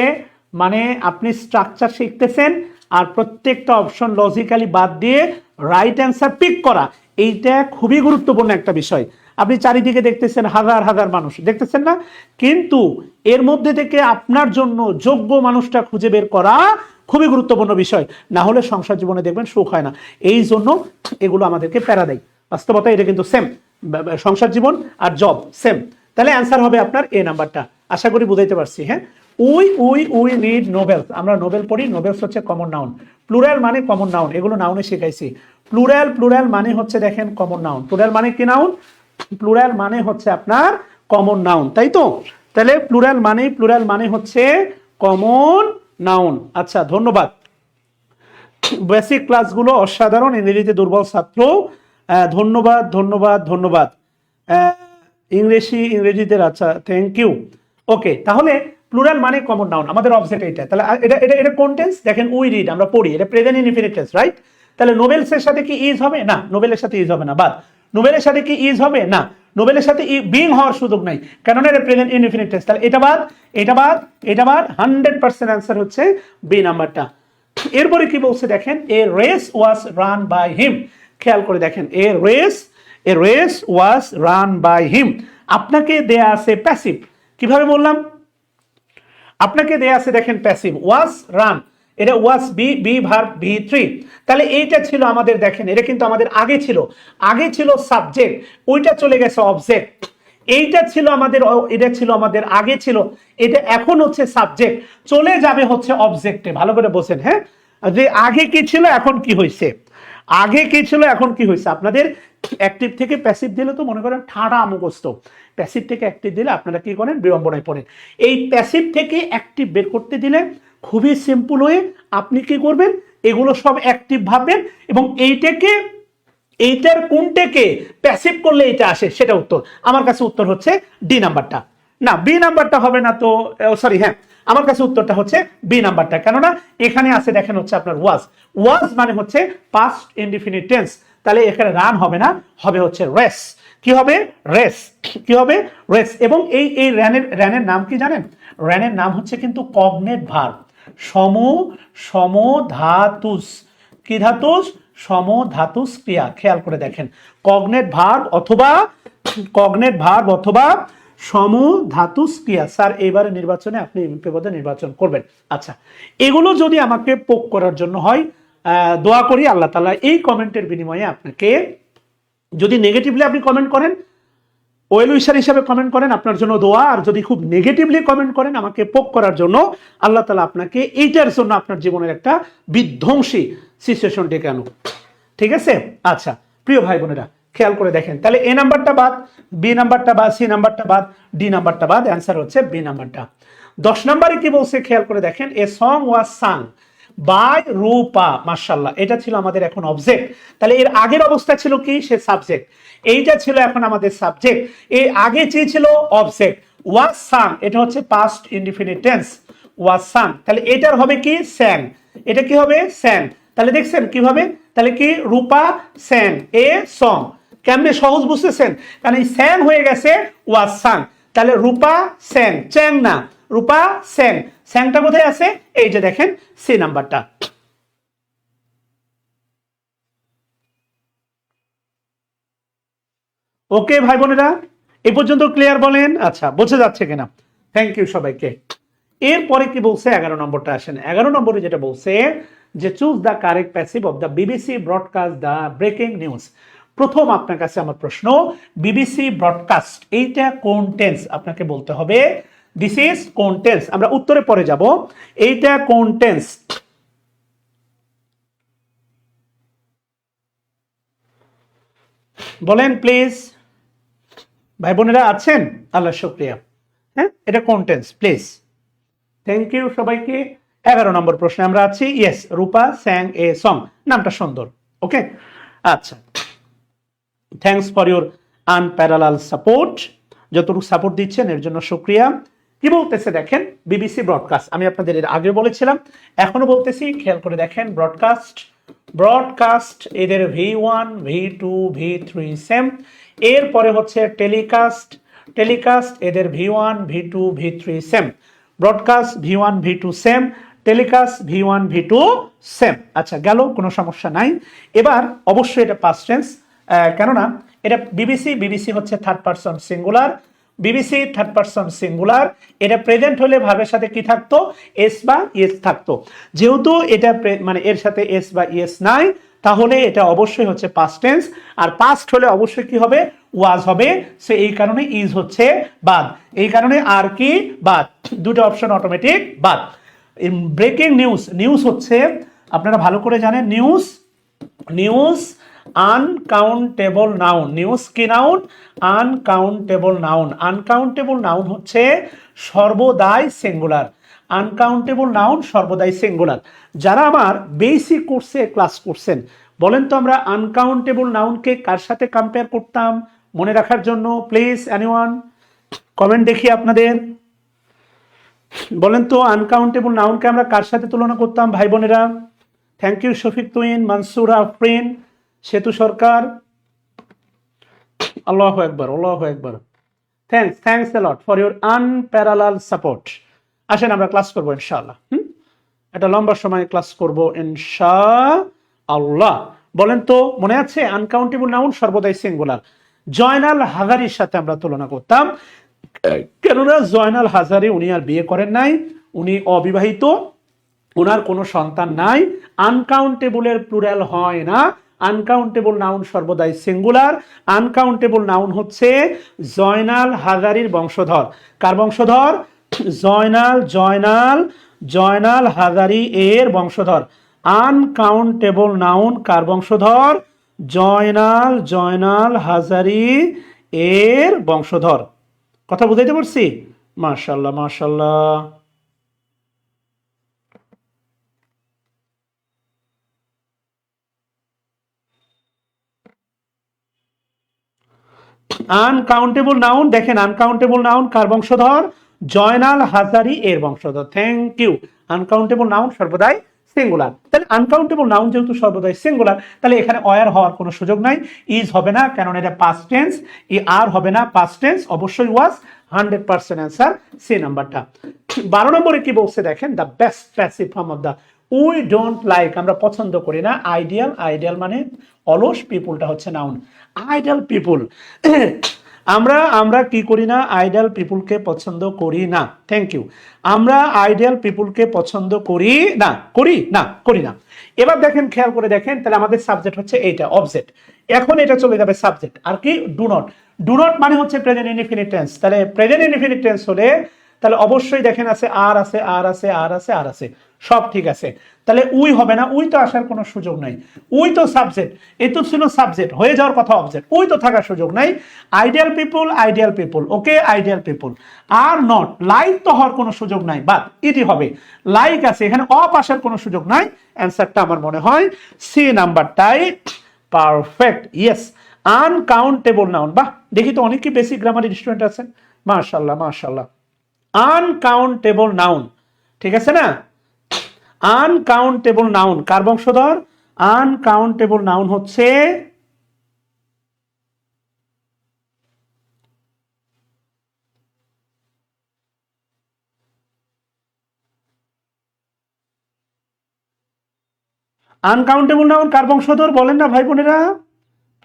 মানে আপনি স্ট্রাকচার শিখতেছেন আর প্রত্যেকটা অপশন লজিক্যালি বাদ দিয়ে রাইট অ্যান্সার পিক করা, এইটা খুবই গুরুত্বপূর্ণ একটা বিষয়। আপনি চারিদিকে দেখতেছেন হাজার হাজার মানুষ, দেখতেছেন না? কিন্তু এর মধ্যে থেকে আপনার জন্য যোগ্য মানুষটা খুঁজে বের করা খুবই গুরুত্বপূর্ণ বিষয়, না হলে সংসার জীবনে দেখবেন সুখ হয় না। এই জন্য এগুলো আমাদেরকে প্যারা দেয়। বাস্তবতা এটা কিন্তু সেম, সংসার জীবন আর জব সেম। তাহলে অ্যান্সার হবে আপনার এ নাম্বারটা। আশা করি বুঝাইতে পারছি। হ্যাঁ, উই নিড নোবেলস। আমরা নোবেল পড়ি, নোবেলস হচ্ছে কমন নাউন। প্লুরাল মানে কমন নাউন, এগুলো নাউনে শিখাইছি। প্লুরাল মানে হচ্ছে দেখেন কমন নাউন। প্লুরাল মানে কি নাউন? প্লুরাল মানে হচ্ছে আপনার কমন নাউন, তাই তো? তাহলে প্লুরাল মানে হচ্ছে কমন নাউন। আচ্ছা, ধন্যবাদ। বেসিক ক্লাসগুলো অসাধারণ, ইংরেজিতে দুর্বল ছাত্র, ধন্যবাদ। ইংরেজিতে, আচ্ছা, থ্যাংক ইউ। ওকে, তাহলে প্লুরাল মানে কমন নাউন, আমাদের অবজেক্ট এইটা। তাহলে এটা কোন টেন্স? দেখেন উই রিড, আমরা পড়ি, এটা প্রেজেন্ট ইনডিফিনিট টেন্স, রাইট? তাহলে নোবেলসের সাথে কি ইজ হবে? না, নোবেলের সাথে ইজ হবে না, বাদ। নোবেলের সাথে কি ইজ হবে? না, নোবেলের সাথে বিং হওয়ার সুযোগ নাই, কেননা এটা প্রেজেন্ট ইনডিফিনিট টেন্স। তাহলে এটা বাদ 100% অ্যান্সার হচ্ছে বি নাম্বারটা। এরপরে কি বলছে দেখেন, a race was run by him. খেয়াল করে দেখেন, a race was run by him. আপনাকে দেয়া আছে প্যাসিভ। কিভাবে বললাম? আপনাকে দেয়া আছে দেখেন প্যাসিভ, ওয়াজ রান, এটা ওয়াজ বি ভার্ব ভি3। তাহলে এইটা ছিল আমাদের, দেখেন এটা কিন্তু আমাদের আগে ছিল সাবজেক্ট, ওইটা চলে গেছে অবজেক্ট। এটা ছিল আমাদের আগে ছিল, এটা এখন হচ্ছে সাবজেক্ট, চলে যাবে হচ্ছে অবজেক্টে। ভালো করে বোঝেন। হ্যাঁ, যে আগে কি ছিল এখন কি হয়েছে, আপনাদের অ্যাক্টিভ থেকে প্যাসিভ দিলে তো মনে করেন ঠাড়া মুখস্থ, প্যাসিভ থেকে অ্যাক্টিভ দিলে আপনারা কি করেন? বিড়ম্বনায় পড়েন। এই প্যাসিভ থেকে অ্যাক্টিভ বের করতে দিলে খুবই সিম্পল হয়ে আপনি কি করবেন? এগুলো সব অ্যাক্টিভ ভাববেন এবং এইটার কোনটাকে প্যাসিভ করলে এটা আসে সেটা উত্তর। আমার কাছে উত্তর হচ্ছে ডি নাম্বারটা। না, বি নাম্বারটা হবে না তো, সরি, হ্যাঁ, আমার কাছে উত্তরটা হচ্ছে বি নাম্বারটা, কেননা এখানে আছে দেখেন হচ্ছে আপনার ওয়াজ মানে হচ্ছে পাস্ট ইনডিফিনিট টেন্স। তাহলে এখানে রান হবে না, হবে হচ্ছে রেস। কি হবে? রেস। এবং এই র্যানের নাম কি জানেন? র্যানের নাম হচ্ছে কিন্তু কগনেট ভার্ব, সমধাতুস। কি ধাতুস? সমধাতুস ক্রিয়া। খেয়াল করে দেখেন, কগনেট ভার্ব অথবা সমধাতুস ক্রিয়া। স্যার এবারে নির্বাচনে আপনি পদে নির্বাচন করবেন। আচ্ছা, এগুলো যদি আমাকে পোক করার জন্য হয়, দোয়া করি আল্লাহ তাআলা এই কমেন্টের বিনিময়ে আপনাকে যদি নেগেটিভলি আপনি কমেন্ট করেন, ওয়েল উইশার হিসাবে কমেন্ট করেন, আপনার জন্য দোয়া। আর যদি খুব নেগেটিভলি কমেন্ট করেন আমাকে পোক করার জন্য, আল্লাহ তাআলা আপনাকে এইটার জন্য আপনার জীবনের একটা বিধ্বংসী সিচুয়েশন ডেকে আনুক। ঠিক আছে? আচ্ছা প্রিয় ভাই বোনেরা, খেয়াল করে দেখেন, তাহলে এ নাম্বারটা বাদ, বি নাম্বারটা বাদ, সি নাম্বারটা বাদ, ডি নাম্বারটা বাদ, অ্যান্সার হচ্ছে বি নাম্বারটা। 10 নম্বরে কি বলছে খেয়াল করে দেখেন, a song was sung by রূপা। মাশাআল্লাহ, এটা ছিল আমাদের এখন অবজেক্ট। তাহলে এর আগের অবস্থা ছিল কি, সে সাবজেক্ট, এইটা ছিল এখন আমাদের সাবজেক্ট। এই আগে ছিল অবজেক্ট, ওয়াজ সাং, এটা হচ্ছে পাস্ট ইনডিফিনিট টেন্স, ওয়াজ সাং। তাহলে এটার হবে কি, স্যাং, এটা কি হবে, স্যাং। তাহলে দেখছেন কিভাবে, তাহলে কি, রূপা স্যাং এ সং। কেমনে সহজ বুঝতেছেন, কারণ এই স্যাং হয়ে গেছে ওয়াজ সাং। তাহলে রূপা স্যাং, চ্যাং না, রূপা স্যাং। স্যাংটা কোথায় আছে, এই যে দেখেন সি নাম্বারটা। ওকে ভাই বোনেরা, এই পর্যন্ত ক্লিয়ার বলেন? আচ্ছা, বোঝা যাচ্ছে কিনা? থ্যাংক ইউ সবাইকে। এরপরে কি বলছে, 11 নম্বরটা আসেন। 11 নম্বরে যেটা বলছে যে choose the correct passive of the BBC broadcast the breaking news. প্রথম আপনার কাছে আমার প্রশ্ন, বিবিসি ব্রডকাস্ট এইটা কোন টেন্স আপনাকে বলতে হবে। দিস ইজ কোন টেন্স, আমরা উত্তরে পরে যাব। এইটা কোন টেন্স, বলেন প্লিজ। ভাই বোনেরা আছেন? আল্লাহ শুকরিয়া। হ্যাঁ, এটা কোন টেন্স প্লিজ? থ্যাংক ইউ সবাইকে। 11 নম্বর প্রশ্নে আমরা আছি। ইয়েস, রূপা স্যাং এ সং, নামটা সুন্দর। ওকে, আচ্ছা, thanks for your unparalleled support. যতটুকু সাপোর্ট দিচ্ছেন এর জন্য শুক্রিয়া। কি বলতেছে দেখেন, বিবিসি ব্রডকাস্ট, আমি আপনাদের এর আগে বলেছিলাম, এখনো বলতেছি, খেয়াল করে দেখেন। ব্রডকাস্ট, ব্রডকাস্ট এদের V1 V2 V3 সেম। এরপরে হচ্ছে টেলিকাস্ট, টেলিকাস্ট এদের V1 V2 V3 same. Broadcast V1 V2 same, telecast V1 V2 same. আচ্ছা গেল, কোনো সমস্যা নাই। এবার অবশ্যই এটা পাস্ট টেন্স, কেননা এটা বিবিসি, বিবিসি হচ্ছে third person singular, BBC third person singular. এটা প্রেজেন্ট হলে ভার্বের সাথে কি থাকতো, এস বা ইয়েস থাকতো। যেহেতু এটা মানে এর সাথে এস বা ইয়েস নাই, তাহলে এটা অবশ্যই হচ্ছে পাস্ট টেন্স। আর পাস্ট হলে অবশ্যই কি হবে, ওয়াজ হবে। সো এই কারণে ইজ হচ্ছে বাদ, এই কারণে আর কি বাদ, দুটো অপশন অটোমেটিক বাদ। ব্রেকিং নিউজ, নিউজ হচ্ছে আপনারা ভালো করে জানেন, news, news uncountable noun. News কি noun, uncountable noun. Uncountable noun হচ্ছে সর্বদাই সিঙ্গুলার, আনকাউন্টেবল নাউন সর্বদাই সিঙ্গুলার। যারা আমার বেসিক কোর্সে ক্লাস করছেন, বলেন তো আমরা আনকাউন্টেবল নাউনকে কার সাথে কম্পেয়ার করতাম, মনে রাখার জন্য প্লিজ এনিওয়ান কমেন্ট দেখি আপনাদের। বলেন তো আনকাউন্টেবল নাউনকে আমরা কার সাথে তুলনা করতাম ভাই বোনেরা? থ্যাংক ইউ শফিক তুইন, মানসুর আফরিন, সেতু সরকার, আল্লাহু আকবার, আল্লাহু আকবার। Thanks, thanks a lot for your unparalleled support. আসেন আমরা ক্লাস করবো ইনশাআল্লাহ। একটা লম্বা সময় ক্লাস করবো ইনশাআল্লাহ। বলেন তো মনে আছে, আনকাউন্টেবল নাউন সর্বদাই সিঙ্গুলার। জয়নাল হাজারির সাথে আমরা তুলনা করতাম, কেননা জয়নাল হাজারি উনি আর বিয়ে করেন নাই, উনি অবিবাহিত, ওনার কোনো সন্তান নাই। আনকাউন্টেবলের প্লুরাল হয় না, আনকাউন্টেবল নাউন সর্বদাই সিঙ্গুলার। আনকাউন্টেবল নাউন হচ্ছে জয়নাল হাজারির বংশধর। কার বংশধর? জয়নাল, জয়নাল, জয়নাল হাজারি এর বংশধর। আনকাউন্টেবল নাউন কার বংশধর? জয়নাল, জয়নাল হাজারি এর বংশধর। কথা বুঝাইতে পারছি? মাশাআল্লাহ, মাশাআল্লাহ। আনকাউন্টেবল নাউন দেখেন, আনকাউন্টেবল নাউন কার বংশধর? জয়নাল হাজারি এর বংশধর। Thank you. আনকাউন্টেবল নাউন সর্বদাই সিঙ্গুলার। তাহলে আনকাউন্টেবল নাউন যেহেতু সর্বদাই সিঙ্গুলার, তাহলে এখানে অয়ার হওয়ার কোনো সুযোগ নাই, ইজ হবে না, কারণ এটা পাস্ট টেন্স। ই আর হবে না, পাস্ট টেন্স, অবশ্যই ওয়াজ। 100% অ্যান্সার সি নাম্বারটা। 12 নম্বরে কি বলছে দেখেন, the best passive form of the we don't like, আমরা পছন্দ করি না। আইডিয়াল, আইডিয়াল মানে অলস, পিপুলটা হচ্ছে নাউন। আইডিয়াল পিপুল, আমরা আমরা কি করি না, আইডিয়াল পিপুলকে পছন্দ করি না। Thank you. আমরা আইডিয়াল পিপুলকে পছন্দ করি না, করি না। এবার দেখেন, খেয়াল করে দেখেন, তাহলে আমাদের সাবজেক্ট হচ্ছে এইটা, অবজেক্ট। এখন এটা চলে যাবে সাবজেক্ট, আর কি ডু নট। ডু নট মানে হচ্ছে প্রেজেন্ট ইনডিফিনিট টেন্স। তাহলে প্রেজেন্ট ইনডিফিনিট টেন্স হলে তাহলে অবশ্যই দেখেন আছে আর আছে আর আছে আর আছে আর আছে, সব ঠিক আছে। তাহলে উই হবে না, উই তো আসার কোনো সুযোগ নাই। উই তো সাবজেক্ট, এ তো ছিল সাবজেক্ট, হয়ে যাওয়ার কথা অবজেক্ট, উই তো থাকার সুযোগ নাই। Ideal people, okay ideal people. Are not, like তো হওয়ার কোনো সুযোগ নাই, বাট ইটি হবে। লাইক আছে, এখানে অফ আসার কোনো সুযোগ নাই। অ্যান্সারটা আমার মনে হয় সি নাম্বারটাই পারফেক্ট। Yes, uncountable noun. বাহ, দেখি তো অনেকই বেসিক গ্রামারের স্টুডেন্ট আছেন, মাশাআল্লাহ মাশাআল্লাহ। আনকাউন্টেবল নাউন, ঠিক আছে না? আনকাউন্টেবল নাউন কার বংশধর? আনকাউন্টেবল নাউন হচ্ছে আনকাউন্টেবল নাউন কার বংশধর বলেন না ভাই বোনেরা,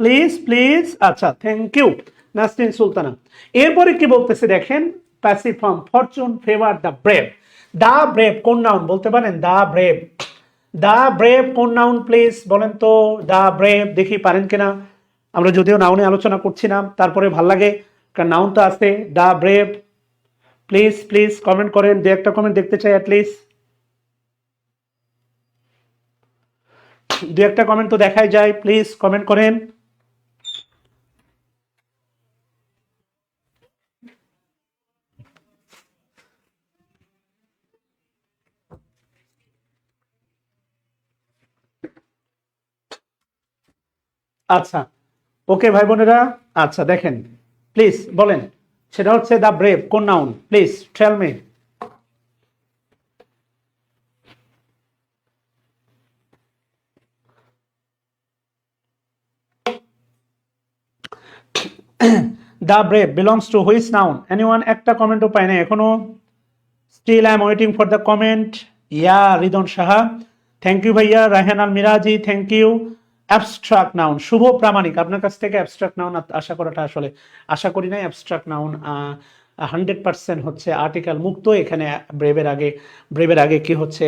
প্লিজ প্লিজ। আচ্ছা, থ্যাংক ইউ নাসরিন সুলতানা। এরপরে কি বলতেছে দেখেন, passive form, fortune favour the brave. The brave কোন নাউন বলতে পারেন? দ্য ব্রেভ, দ্য ব্রেভ কোন নাউন প্লিজ বলেন তো? দ্য ব্রেভ দেখি পারেন কিনা। আমরা যদিও নাউনে আলোচনা করছি না, তারপরে ভাল লাগে কারণ নাউন তো আছে। The brave, please please comment করেন, দু একটা কমেন্ট দেখতে চাই অ্যাটলিস্ট, দু একটা কমেন্ট তো দেখাই যায়, প্লিজ কমেন্ট করেন। আচ্ছা, ওকে ভাই বোনেরা। আচ্ছা দেখেন, প্লিজ বলেন, সেটা হচ্ছে দ্য ব্রেভ কোন noun, please tell me. The brave belongs to which noun? Anyone? একটা কমেন্টও পাই না এখনো। Still I am waiting for the comment. Yeah Ridon Saha, thank you ভাইয়া। Raihan Al Miraji, thank you. Abstract noun, Shubho Pramanik, আপনার কাছ থেকে অ্যাবস্ট্রাক্ট নাউন আশা করাটা আসলে আশা করি নাই। অ্যাবস্ট্রাক্ট নাউন 100% হচ্ছে আর্টিকেল মুক্ত। এখানে ব্রেভের আগে কি হচ্ছে,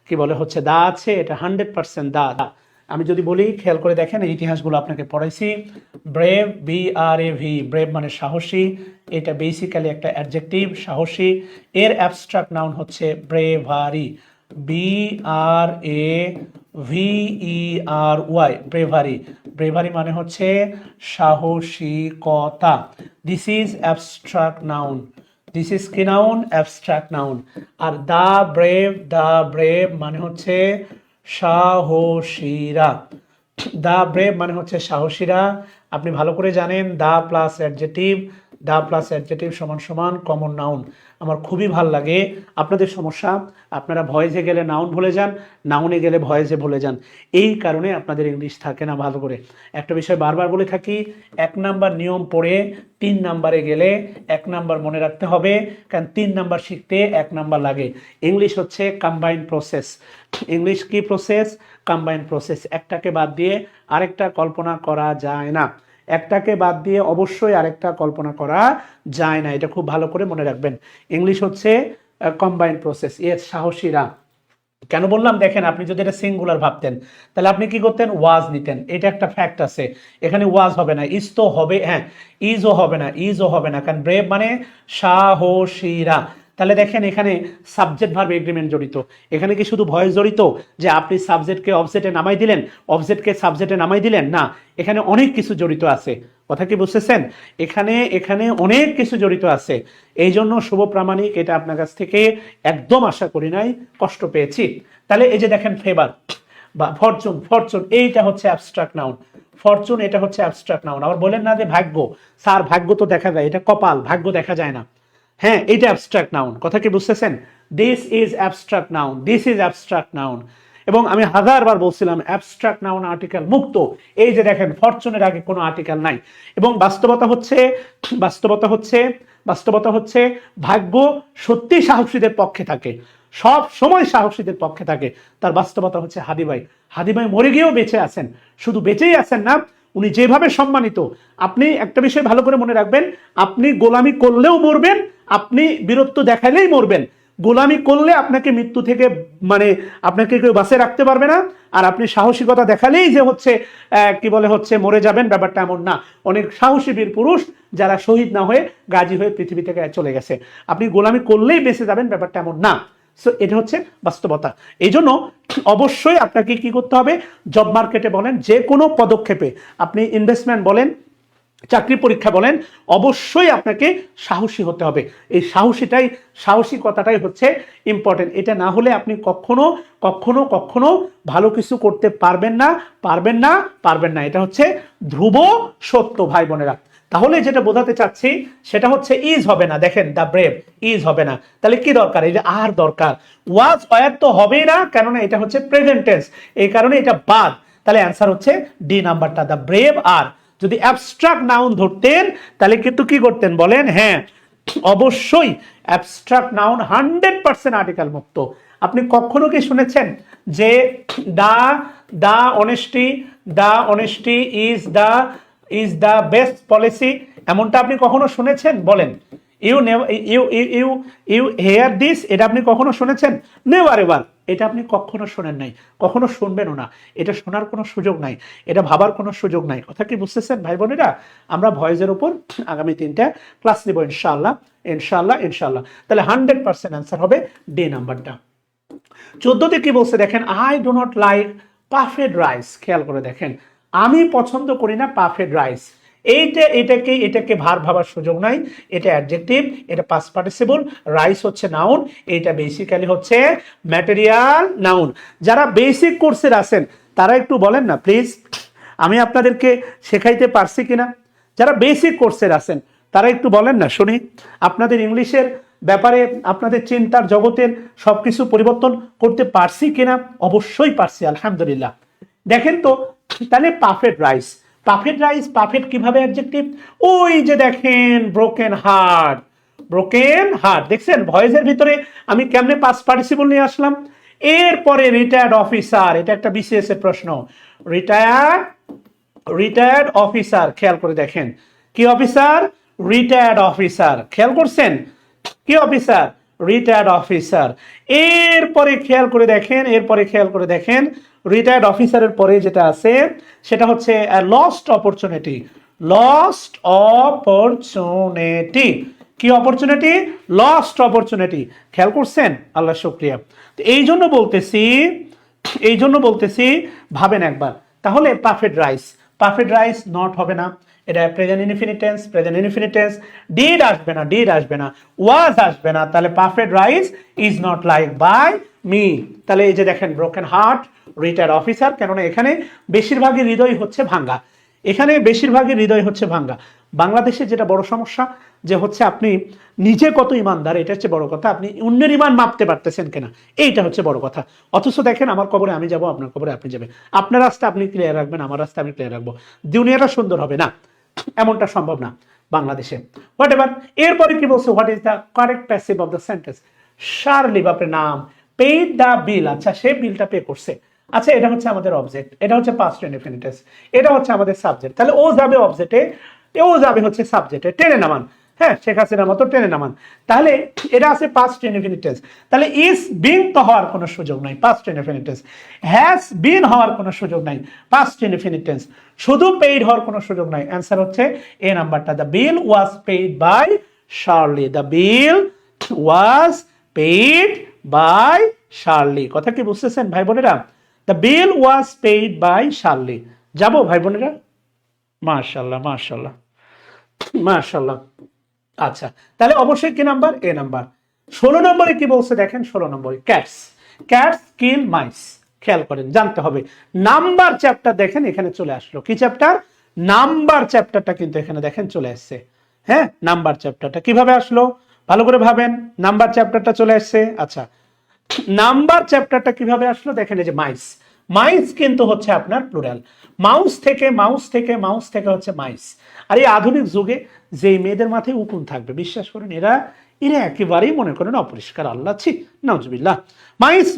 কি বলে হচ্ছে দা আছে, এটা 100% দা। আমি যদি বলি, খেয়াল করে দেখেন, এই ইতিহাসগুলো আপনাকে পড়াইছি। ব্রেভ, BRAV, ব্রেভ মানে সাহসী, এটা বেসিক্যালি একটা অ্যাডজেক্টিভ, সাহসী। এর অ্যাবস্ট্রাক্ট নাউন হচ্ছে ব্রেভারি, BRAVERY, ব্রেভারি। ব্রেভারি মানে হচ্ছে সাহসিকতা। This is abstract noun, this is কি নাউন? Abstract noun. আর দ্য ব্রেভ মানে হচ্ছে সাহসীরা, দ্য ব্রেভ মানে হচ্ছে সাহসীরা। আপনি ভালো করে জানেন, দ্য প্লাস অ্যাডজেটিভ সমান সমান কমন নাউন। আমার খুবই ভাল লাগে। আপনাদের সমস্যা, আপনারা ভয়েসে গেলে নাউন ভুলে যান, নাউনে গেলে ভয়েসে ভুলে যান, এই কারণে আপনাদের ইংলিশ থাকে না ভালো করে। একটা বিষয় বারবার বলে থাকি, 1 নাম্বার নিয়ম পড়ে 3 নাম্বারে গেলে 1 নাম্বার মনে রাখতে হবে, কারণ 3 নাম্বার শিখতে 1 নাম্বার লাগে। ইংলিশ হচ্ছে কম্বাইন্ড প্রসেস। ইংলিশ কি প্রসেস? Combined process. একটাকে বাদ দিয়ে আরেকটা কল্পনা করা যায় না, একটাকে বাদ দিয়ে অবশ্যই আরেকটা কল্পনা করা যায় না, এটা খুব ভালো করে মনে রাখবেন। ইংলিশ হচ্ছে কম্বাইন্ড প্রসেস। এর সাহসীরা কেন বললাম দেখেন, আপনি যদি এটা সিঙ্গুলার ভাবতেন তাহলে আপনি কি করতেন? ওয়াজ নিতেন, এটা একটা ফ্যাক্ট আছে। এখানে ওয়াজ হবে না, ইজ তো হবে, হ্যাঁ ইজও হবে না, কারণ ব্রেভ মানে সাহসীরা। তাহলে দেখেন, এখানে সাবজেক্ট ভার্ব এগ্রিমেন্ট জড়িত। এখানে কি শুধু ভয়েস জড়িত যে আপনি সাবজেক্টকে অবজেক্টে নামাই দিলেন, অবজেক্টকে সাবজেক্টে নামাই দিলেন? না, এখানে অনেক কিছু জড়িত আছে। কথা কি বুঝতেছেন? এখানে অনেক কিছু জড়িত আছে। এই জন্য শুভ প্রামাণিক, এটা আপনার কাছ থেকে একদম আশা করি নাই, কষ্ট পেয়েছি। তাহলে এই যে দেখেন, ফেভার বা ফরচুন এইটা হচ্ছে অ্যাবস্ট্রাক্ট নাউন। ফরচুন এটা হচ্ছে অ্যাবস্ট্রাক্ট নাউন। আবার বলেন না যে ভাগ্য, স্যার ভাগ্য তো দেখা যায়, এটা কপাল, ভাগ্য দেখা যায় না। হ্যাঁ, এটা অ্যাবস্ট্রাক্ট নাউন। কথা কি বুঝতেছেন? This is abstract noun, this is abstract noun. এবং আমি হাজারবার বলছিলাম অ্যাবস্ট্রাক্ট নাউন আর্টিকেল মুক্ত। এই যে দেখেন, ফরচুনের আগে কোনো আর্টিকেল নাই। এবং বাস্তবতা হচ্ছে ভাগ্য সত্যি সাহসীদের পক্ষে থাকে, সব সময় সাহসীদের পক্ষে থাকে। তার বাস্তবতা হচ্ছে হাদি ভাই মরে গিয়েও বেঁচে আছেন, শুধু বেঁচেই আছেন না, উনি যেভাবে সম্মানিত, আপনি একটা বিষয় ভালো করে মনে রাখবেন, আপনি গোলামি করলেও মরবেন, আপনি বীরত্ব দেখাইলেই মরবেন। গোলামি করলে আপনাকে মৃত্যু থেকে মানে আপনাকে কেউ বাঁচিয়ে রাখতে পারবে না, আর আপনি সাহসিকতা দেখালেই যে হচ্ছে কি বলে হচ্ছে মরে যাবেন, ব্যাপারটা এমন না। অনেক সাহসী বীর পুরুষ যারা শহীদ না হয়ে গাজী হয়ে পৃথিবী থেকে চলে গেছে। আপনি গোলামি করলেই বেঁচে যাবেন, ব্যাপারটা এমন না। সো এটা হচ্ছে বাস্তবতা। এই জন্য অবশ্যই আপনাকে কি করতে হবে, জব মার্কেটে বলেন, যে কোনো পদক্ষেপে, আপনি ইনভেস্টমেন্ট বলেন, চাকরি পরীক্ষা বলেন, অবশ্যই আপনাকে সাহসী হতে হবে। এই সাহসিকতাটাই হচ্ছে ইম্পর্টেন্ট। এটা না হলে আপনি কখনো কখনো কখনো ভালো কিছু করতে পারবেন না, পারবেন না, পারবেন না। এটা হচ্ছে ধ্রুব সত্য ভাই বোনেরা। তাহলে যেটা বোঝাতে চাচ্ছি সেটা হচ্ছে ইজ হবে না, দেখেন দ্য ব্রেভ ইজ হবে না, তাহলে কি দরকার, এই যে আর দরকার। ওয়াজ ওয়ার তো হবেই না, কেননা এটা হচ্ছে প্রেজেন্ট টেন্স, এই কারণে এটা বাদ। তাহলে অ্যান্সার হচ্ছে ডি নাম্বারটা, দ্য ব্রেভ আর। যদি অ্যাবস্ট্রাক্ট নাউন ধরতেন তাহলে কিন্তু কি করতেন বলেন, হ্যাঁ অবশ্যই অ্যাবস্ট্রাক্ট নাউন 100% আর্টিকেল মুক্ত। আপনি কখনো কি শুনেছেন যে the honesty is the best policy, এমনটা আপনি কখনো শুনেছেন বলেন? ইউ হেয়ার দিস, এটা আপনি কখনো শুনেছেন? Never ever. এটা আপনি কখনো শোনেন নাই, কখনো শুনবেনও না। এটা শোনার কোনো সুযোগ নাই, এটা ভাবার কোনো সুযোগ নাই। কথা কি বুঝতেছেন ভাই বোনেরা? আমরা ভয়েসের উপর আগামী 3টা ক্লাস নিব ইনশাআল্লাহ, ইনশাআল্লাহ, ইনশাআল্লাহ। তাহলে 100% অ্যান্সার হবে ডি নাম্বারটা। 14তে কি বলছে দেখেন, I do not like puffed rice. খেয়াল করে দেখেন, আমি পছন্দ করি না পাফেড রাইস। এটাকে ভার ভাবার সুযোগ নাই, এটা অ্যাডজেক্টিভ, এটা পাস্ট পার্টিসিপল, রাইস হচ্ছে নাউন, এটা বেসিক্যালি হচ্ছে ম্যাটেরিয়াল নাউন। যারা বেসিক কোর্সের আছেন তারা একটু বলেন না প্লিজ, আমি আপনাদেরকে শেখাইতে পারছি কিনা? যারা বেসিক কোর্সের আছেন তারা একটু বলেন না শুনি, আপনাদের ইংলিশের ব্যাপারে আপনাদের চিন্তার জগতের সবকিছু পরিবর্তন করতে পারছি কিনা? অবশ্যই পারছি, আলহামদুলিল্লাহ। দেখেন তো, তাহলে perfect rice, perfect rice, perfect কিভাবে অ্যাডজেক্টিভ? ওই যে দেখেন ব্রোকেন হার্ট, ব্রোকেন হার্ট, দেখছেন ভয়েসের ভিতরে আমি কেমনে পাস্ট পার্টিসিপল নিয়ে আসলাম। এরপরে রিটায়ার্ড অফিসার, এটা একটা বিসিএস এর প্রশ্ন। রিটায়ার্ড অফিসার, খেয়াল করে দেখেন কি অফিসার? Retired officer. খেয়াল করছেন কি অফিসার? Retired officer. এরপরে খেয়াল করে দেখেন রিটায়ার্ড অফিসারের পরে যেটা আছে সেটা হচ্ছে লস্ট অপরচুনিটি। লস্ট অপরচুনিটি, কি অপরচুনিটি? Lost opportunity. খেয়াল করছেন? আল্লাহ শুকরিয়া। তো এই জন্য বলতেছি ভাবেন একবার। তাহলে পারফেক্ট রাইস নট হবে না, এটা প্রেজেন্ট ইনফিনিটেন্স। ডিড আসবে না, ওয়াজ আসবে না। তাহলে perfect rice is not like by me. তাহলে এই যে দেখেন ব্রোকেন হার্ট, রিটায়ার্ড অফিসার, কেননা এখানে বেশিরভাগই হৃদয় হচ্ছে ভাঙ্গা। বাংলাদেশে যেটা বড় সমস্যা যে হচ্ছে আপনি নিজে কত ইমানদার এটা হচ্ছে বড় কথা, আপনি অন্যের ইমান মাপতে পারতেছেন কিনা এইটা হচ্ছে বড় কথা। অথচ দেখেন আমার কবরে আমি যাব, আপনার কবরে আপনি যাবেন, আপনার রাস্তা আপনি ক্লিয়ার রাখবেন, আমার রাস্তা আমি ক্লিয়ার রাখবো, দুনিয়াটা সুন্দর হবে না, এমনটা সম্ভব না বাংলাদেশে। What ever. এরপরে কি বলছে, what is the correct passive of the sentence? Shirley, বাপের নাম, পেইড দ্য বিল, আচ্ছা সে বিলটা পে করছে, আচ্ছা এটা হচ্ছে আমাদের অবজেক্ট, এটা হচ্ছে পাস্ট ইনডিফিনিট, এটা হচ্ছে আমাদের সাবজেক্ট। তাহলে ও যাবে অবজেক্টে, ও যাবে হচ্ছে সাবজেক্টে, টেনে নামান, হ্যাঁ শেখ হাসিনার মতো টেনে নামান। তাহলে এটা আছে পাস্ট ইনডিফিনিট। তাহলে ইজ বিং তো হওয়ার কোনো সুযোগ নাই, পাস্ট ইনডিফিনিট। হ্যাজ বিন হওয়ার কোনো সুযোগ নাই, পাস্ট ইনডিফিনিট। শুধু পেইড হওয়ার কোনো সুযোগ নাই। অ্যান্সার হচ্ছে এ নাম্বারটা, the bill was paid by Shirley. The bill was paid by Shirley. কথা কি বুঝতেছেন ভাই বোনেরা? The bill was paid by Shirley. যাবো ভাই বোনেরা? মাশাআল্লাহ, মাশাআল্লাহ, মাশাআল্লাহ। আচ্ছা, তাহলে অবশ্যই কি নাম্বার? এ নাম্বার। 16 নম্বরে কি বলছে দেখেন, 16 নম্বরে ক্যাটস কিল মাইস। খেয়াল করেন, জানতে হবে। নাম্বার চ্যাপ্টার দেখেন এখানে চলে আসলো। কি চ্যাপ্টার? নাম্বার চ্যাপ্টারটা কিন্তু এখানে দেখেন চলে আসছে। হ্যাঁ, নাম্বার চ্যাপ্টারটা কিভাবে আসলো ভালো করে ভাবেন। নাম্বার চ্যাপ্টারটা চলে আসছে। আচ্ছা, নাম্বার চ্যাপ্টারটা কিভাবে আসলো দেখেন, এই যে মাইস কিন্তু হচ্ছে আপনার প্লুরাল। মাউস থেকে হচ্ছে মাইস। আর এই আধুনিক যুগে যে মেয়েদের মাথায় উকুন থাকবে, বিশ্বাস করেন এরা একেবারেই মনে করেন অপরিষ্কার, আল্লাহ ছি নাউজুবিল্লাহ।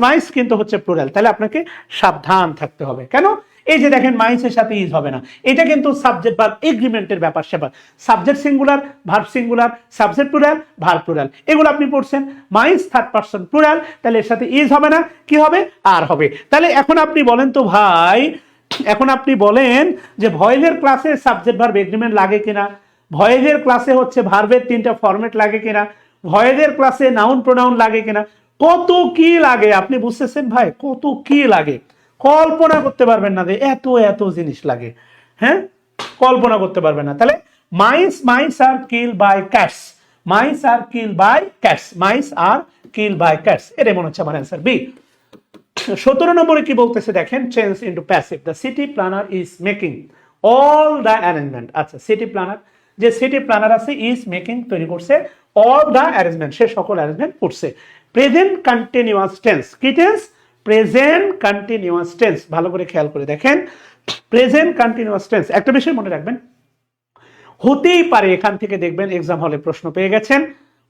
মাইস কিন্তু হচ্ছে প্লুরাল। তাহলে আপনাকে সাবধান থাকতে হবে। কেন? এই যে দেখেন মাইন্সের সাথে ইজ হবে না, এটা কিন্তু সাবজেক্ট ভার্ব এগ্রিমেন্টের ব্যাপার স্যাপার। Subject singular, verb singular, subject plural, verb plural, এগুলো আপনি পড়ছেন। মাইন্স থার্ড পারসন প্লুরাল, তাহলে এর সাথে ইজ হবে না, কি হবে, আর হবে। তাহলে এখন আপনি বলেন তো ভাই, এখন আপনি বলেন যে ভয়েসের ক্লাসে সাবজেক্ট ভার্ব এগ্রিমেন্ট লাগে কিনা, ভয়েসের ক্লাসে হচ্ছে ভার্বের 3টা ফরম্যাট লাগে কিনা, ভয়েসের ক্লাসে নাউন প্রোনাউন লাগে কিনা, কত কি লাগে আপনি বুঝতেছেন ভাই, কত কি লাগে, কল্পনা করতে পারবেন না যে এত এত জিনিস লাগে। হ্যাঁ, কল্পনা করতে পারবেন না। তাহলে mice are kill by cats, mice are kill by cats, mice are kill by cats, এটাই মনে হচ্ছে আমার অ্যান্সার বি। 17 নম্বরে কি বলতেছে দেখেন, change into passive, the city planner is making all the arrangement. আচ্ছা, সিটি প্ল্যানার, যে সিটি প্ল্যানার আছে ইজ মেকিং, তৈরি করছে, অল দ্য অ্যারেঞ্জমেন্ট, সে সকল অ্যারেঞ্জমেন্ট করছে। প্রেজেন্ট কন্টিনিউয়াস টেন্স, কি টেন্স, প্রেজেন্ট কন্টিনিউয়াস টেন্স, ভালো করে খেয়াল করে দেখেন, প্রেজেন্ট কন্টিনিউয়াস টেন্স। একটা বিষয় মনে রাখবেন, হতেই পারে এখান থেকে দেখবেন এক্সাম হলে প্রশ্ন পেয়ে গেছেন,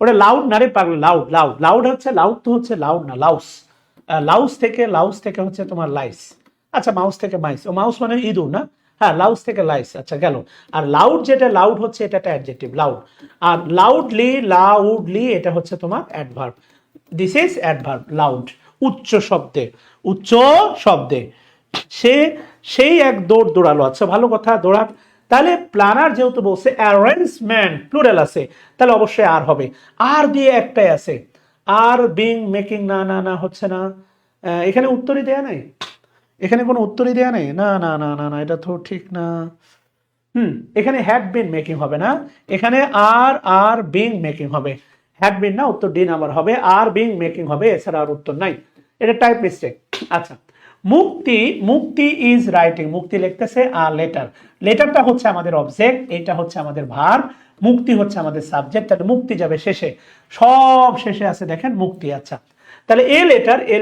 ওটা লাউড না রে পাগল, লাউড, লাউড, লাউড হচ্ছে, লাউড তো হচ্ছে লাউড না, লাউস, লাউস থেকে হচ্ছে তোমার লাইস। আচ্ছা, মাউস থেকে মাইস, ও মাউস মানে ইঁদুর না, হ্যাঁ, লাউস থেকে লাইস, আচ্ছা গেল। আর লাউড, যেটা লাউড হচ্ছে এটা একটা অ্যাডজেক্টিভ, লাউড। আর লাউডলি এটা হচ্ছে তোমার adverb, this is adverb, loud, উচ্চ শব্দে, উচ্চ শব্দে। সেই এক দৌড় দৌড়ালো, আচ্ছা ভালো কথা, দৌড়াক। তাহলে প্ল্যানার যেহেতু বলছে অ্যারেঞ্জমেন্ট প্লুরাল আছে, তাহলে অবশ্যই আর হবে, আর দিয়ে একটাই আছে, আর বিং মেকিং, না না না হচ্ছে না, এখানে উত্তরই দেয়া নাই, এখানে কোনো উত্তরই দেয়া নেই, না না না না না, এটা তো ঠিক না। এখানে হ্যাড বিন মেকিং হবে না, এখানে আর বিং মেকিং হবে, হ্যাড বিন না, উত্তর ডি নাম্বার হবে, আর বিং মেকিং হবে, এছাড়া আর উত্তর নাই, এটা টাইপ মিস্টেক। আচ্ছা, মুক্তি ইজ রাইটিং, মুক্তি লিখতেছে আর লেটার, লেটারটা হচ্ছে আমাদের অবজেক্ট, এটা হচ্ছে আমাদের ভার্ব, মুক্তি হচ্ছে আমাদের সাবজেক্ট, তাহলে মুক্তি যাবে শেষে, সব শেষে আছে দেখেন মুক্তি। আচ্ছা, তাহলে a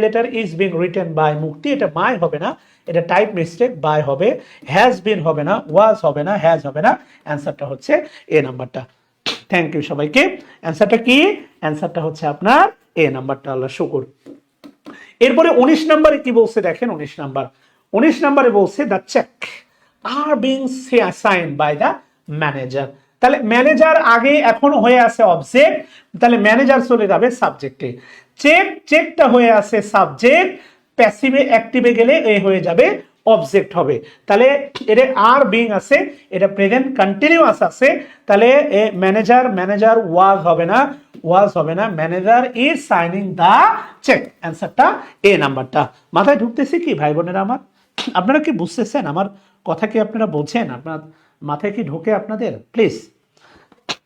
letter is being written by Mukti, এটা বাই হবে না, এটা টাইপ মিস্টেক, বাই হবে, হ্যাজ বিন হবে না, ওয়াজ হবে না, হ্যাজ হবে না, অ্যান্সারটা হচ্ছে এ নাম্বারটা। থ্যাংক ইউ সবাইকে। অ্যান্সারটা কি, অ্যান্সারটা হচ্ছে আপনার এ নাম্বারটা, আল্লাহ শুকুর। এরপরে 19 নম্বরে কি বলছে দেখেন, 19 নম্বরে বলছে the cheque are being sign by the manager. তাহলে ম্যানেজার আগে এখনো হয়ে আছে অবজেক্ট, তাহলে ম্যানেজার চলে যাবে সাবজেক্টে, চেকটা হয়ে আছে সাবজেক্ট, প্যাসিভে অ্যাক্টিভে গেলে এ হয়ে যাবে অবজেক্ট হবে। তাহলে এটা আর বিং আছে, এটা প্রেজেন্ট কন্টিনিউয়াস আছে, তাহলে ম্যানেজার ওয়াজ হবে না, manager is signing the cheque, অ্যান্সারটা এ নাম্বারটা। মাথায় ঢুকতেছে কি ভাই বোনেরা আমার, আপনারা কি বুঝতেছেন আমার কথা, কি আপনারা বোঝেন, আপনার মাথায় কি ঢোকে আপনাদের, please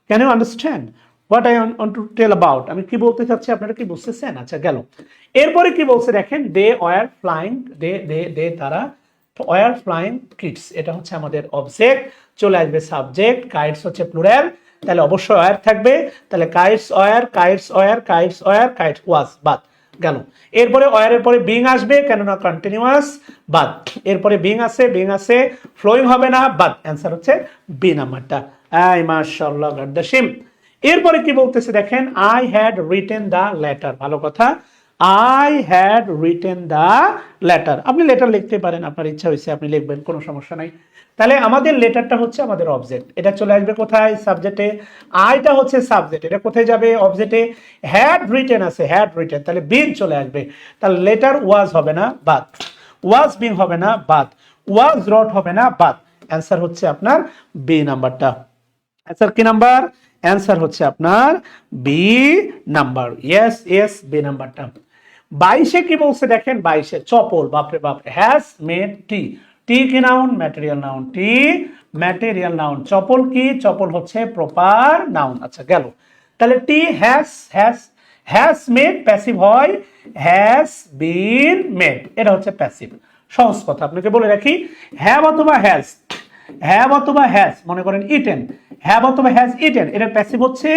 can you understand what I want to tell about, আমি কি বলতে চাচ্ছি, আপনারা কি বুঝতেছেন। আচ্ছা গেল। এরপরে কি বলছে দেখেন, দে ওয়ার ফ্লাইং, তারা ওয়ার ফ্লাইং কিটস, এটা হচ্ছে আমাদের অবজেক্ট, চলে আসবে সাবজেক্ট, কাইটস হচ্ছে প্লুরাল, তাহলে অবশ্যই ওয়ার থাকবে, তাহলে কাইটস ওয়াজ, বাদ গেল। এরপরে ওয়ারের পরে বিং আসবে, কেননা কন্টিনিউয়াস, বাদ। এরপরে বিং আছে, ফ্লোয়িং হবে না, বাদ, অ্যান্সার হচ্ছে বি নাম্বারটা। আই মাশাআল্লাহ গাদ্দাশিম। এরপরে কি বলতেছে দেখেন, I had written the letter, ভালো কথা, I had written the letter, আপনি লেটার লিখতে পারেন, আপনার ইচ্ছা হয়েছে আপনি লিখবেন, কোনো সমস্যা নাই। তাহলে আমাদের লেটারটা হচ্ছে আমাদের অবজেক্ট, এটা চলে আসবে কোথায়, সাবজেক্টে, আইটা হচ্ছে সাবজেক্ট, এটা কোথায় যাবে, অবজেক্টে, হ্যাড রিটেন আছে, হ্যাড রিটেন, তাহলে বিন চলে আসবে, তাহলে লেটার ওয়াজ হবে না, বাদ, ওয়াজ বিং হবে না, বাদ, ওয়াজ রট হবে না, বাদ, অ্যান্সার হচ্ছে আপনার বি নাম্বারটা। অ্যান্সার কি নাম্বার, অ্যান্সার হচ্ছে আপনার বি নাম্বার, ইয়েস বি নাম্বারটা। 22 কি বলছে দেখেন, 22 চপল, বাপরে বাপ, হ্যাজ মেড টি, টি কি নাউন, ম্যাটেরিয়াল নাউন, টি ম্যাটেরিয়াল নাউন, চপল কি, চপল হচ্ছে প্রপার নাউন। আচ্ছা গেল। তাহলে টি হ্যাজ মেড প্যাসিভ হয়, হ্যাজ বিন মেড এটা হচ্ছে প্যাসিভ। সহজ কথা আপনাকে বলে রাখি, হ্যাভ অথবা হ্যাজ, মনে করেন ইটেন, হ্যাভ অথবা হ্যাজ ইটেন, এটার প্যাসিভ হচ্ছে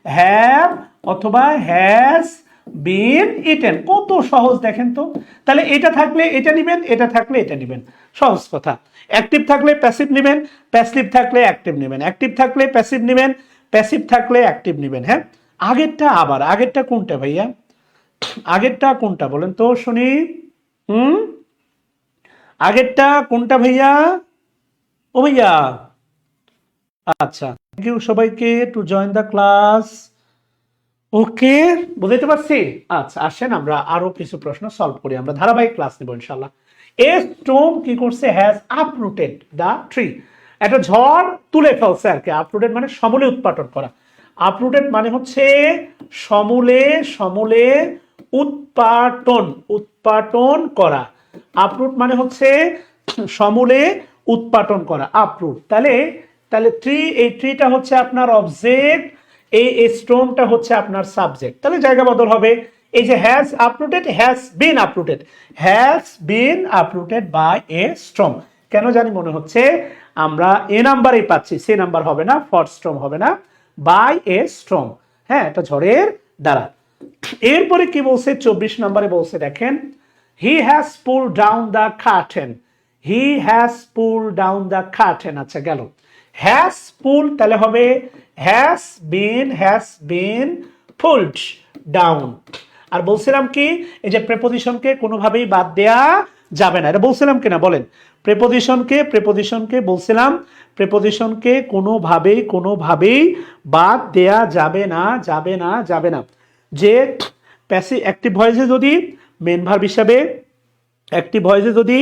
হ্যাভ অথবা হ্যাজ বিন ইটেন, কত সহজ দেখেন তো। তাহলে এটা থাকলে এটা নিবেন, এটা থাকলে এটা নিবেন, সহজ কথা। অ্যাক্টিভ থাকলে প্যাসিভ নিবেন, প্যাসিভ থাকলে অ্যাক্টিভ নিবেন, অ্যাক্টিভ থাকলে প্যাসিভ নিবেন, প্যাসিভ থাকলে অ্যাক্টিভ নিবেন। হ্যাঁ, আগেরটা কোনটা ভাইয়া, আগেরটা কোনটা বলেন তো শুনি। আগেরটা কোনটা ভাইয়া? ও ভাইয়া, আচ্ছা, থ্যাংক ইউ সবাইকে টু জয়েন দ্য ক্লাস। ওকে, বুঝতে পারছি। আচ্ছা, আসেন আমরা আরো কিছু প্রশ্ন সলভ করি, আমরা ধারাবাহিক ক্লাস নেব ইনশাআল্লাহ। এ স্টোম কি করছে? Has uprooted the tree. একটা ঝড় তুলে ফেলছে আর কি। আপরুটেড মানে সমূলে উৎপাটন করা। আপরুটেড মানে হচ্ছে সমূলে, সমূলে উৎপাটন, উৎপাটন করা। আপরুট মানে হচ্ছে সমূলে উৎপাটন করা, আপরুট। তাহলে তাহলে ট্রি, এই ট্রিটা হচ্ছে আপনার অবজেক্ট, এই স্টোনটা হচ্ছে আপনার সাবজেক্ট। তাহলে জায়গা বদল হবে। এই যে has uprooted, has been uprooted, has been uprooted by a stone. কেন জানি মনে হচ্ছে আমরা এ নাম্বারই পাচ্ছি, সি নাম্বার হবে না, ফর স্টোন হবে না, বাই এ স্টোন। হ্যাঁ, এটা ঝড়ের দ্বারা। এরপরে কি বলছে 24 নম্বরে বলছে দেখেন, he has pull down the curtain. He has pull down the curtain. আচ্ছা গেল। হ্যাজ পুল তাহলে হবে হ্যাজ বিন পুলড ডাউন। আর বলছিলাম কি, এই যে প্রেপোজিশনকে কোনোভাবেই বাদ দেয়া যাবে না, এটা বলছিলাম কিনা বলেন? প্রেপোজিশনকে বলছিলাম, প্রেপোজিশনকে কোনোভাবেই বাদ দেয়া যাবে না, যাবে না, যাবে না। যে প্যাসিভ অ্যাক্টিভ ভয়েসে যদি মেন ভার্ব হিসাবে, অ্যাক্টিভ ভয়েসে যদি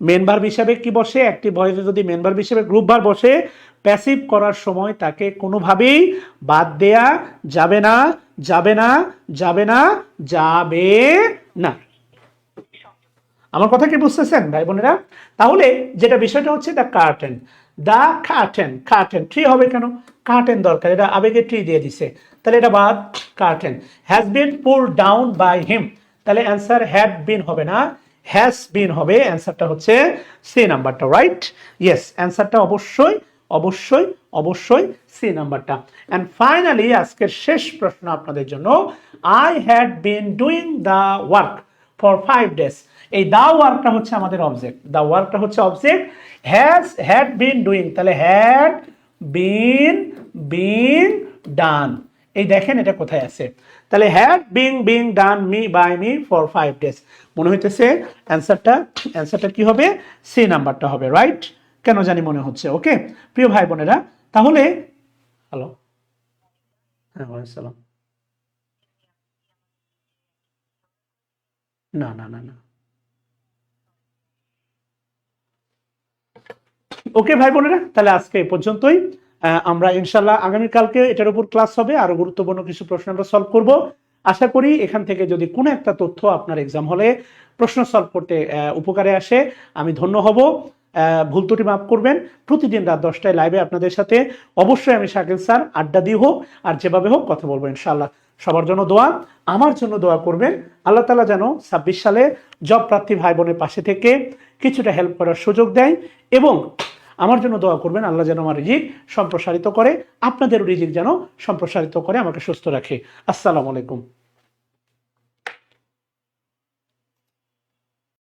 মেন ভার্ব হিসাবে কি বসে, অ্যাক্টিভ ভয়েসে যদি মেন ভার্ব হিসাবে গ্রুপ ভার্ব বসে, প্যাসিভ করার সময় তাকে কোনোভাবেই বাদ দেয়া যাবে না, যাবে না, যাবে না, যাবে না। আমার কথা কি বুঝতেছেন ভাই বোনেরা? তাহলে যেটা বিষয়টা হচ্ছে the curtain, the curtain, curtain tree হবে কেন? কার্টেন দরকার, এটা আবেগে ট্রি দিয়ে দিছে, তাহলে এটা বাদ। Curtain has been pulled down by him, তাহলে অ্যান্সার হ্যাড বিন হবে না, হ্যাজ বিন হবে। অ্যান্সারটা হচ্ছে সি নাম্বারটা, রাইট? ইয়েস, অ্যান্সারটা অবশ্যই অবশ্যই অবশ্যই সি নাম্বারটা। অ্যান্ড ফাইনালি আজকের শেষ প্রশ্ন আপনাদের জন্য, I had been doing the work for 5 days। এই দা ওয়ার্কটা হচ্ছে আমাদের অবজেক্ট, দা ওয়ার্কটা হচ্ছে অবজেক্ট। হ্যাড বিন ডুইং, তাহলে হ্যাড বিন ডান। এই দেখেন এটা কোথায় আছে, তাহলে had being done by me for 5 days। মনে হইতেছে অ্যান্সারটা কি হবে? সি নাম্বারটা হবে, রাইট? কেন জানি মনে হচ্ছে। ওকে প্রিয় ভাই বোনেরা, তাহলে হ্যালো, হ্যাঁ ওয়ালাইকুম, না না না না, ওকে ভাই বোনেরা, তাহলে আজকে এই পর্যন্তই। আমরা ইনশাল্লাহ আগামীকালকে এটার উপর ক্লাস হবে, আরো গুরুত্বপূর্ণ কিছু প্রশ্ন আমরা সলভ করব। আশা করি এখান থেকে যদি কোনো একটা তথ্য আপনার এক্সাম হলে প্রশ্ন সলভ করতে উপকারে আসে, আমি ধন্য হব। ভুল ত্রুটি মাফ করবেন। প্রতিদিন রাত 10টায় লাইভে আপনাদের সাথে অবশ্যই আমি শাকিল স্যার আড্ডা দিয়ে হোক আর যেভাবে হোক কথা বলবো ইনশাল্লাহ। সবার জন্য দোয়া, আমার জন্য দোয়া করবেন। আল্লাহ তাআলা যেন 26 সালে জব প্রার্থী ভাই বোনের পাশে থেকে কিছুটা হেল্প করার সুযোগ দেয়, এবং আমার জন্য দোয়া করবেন আল্লাহ যেন আমার রিজিক সম্প্রসারিত করে, আপনাদেরও রিজিক যেন সম্প্রসারিত করে, আমাকে সুস্থ রাখে। আসসালামু আলাইকুম।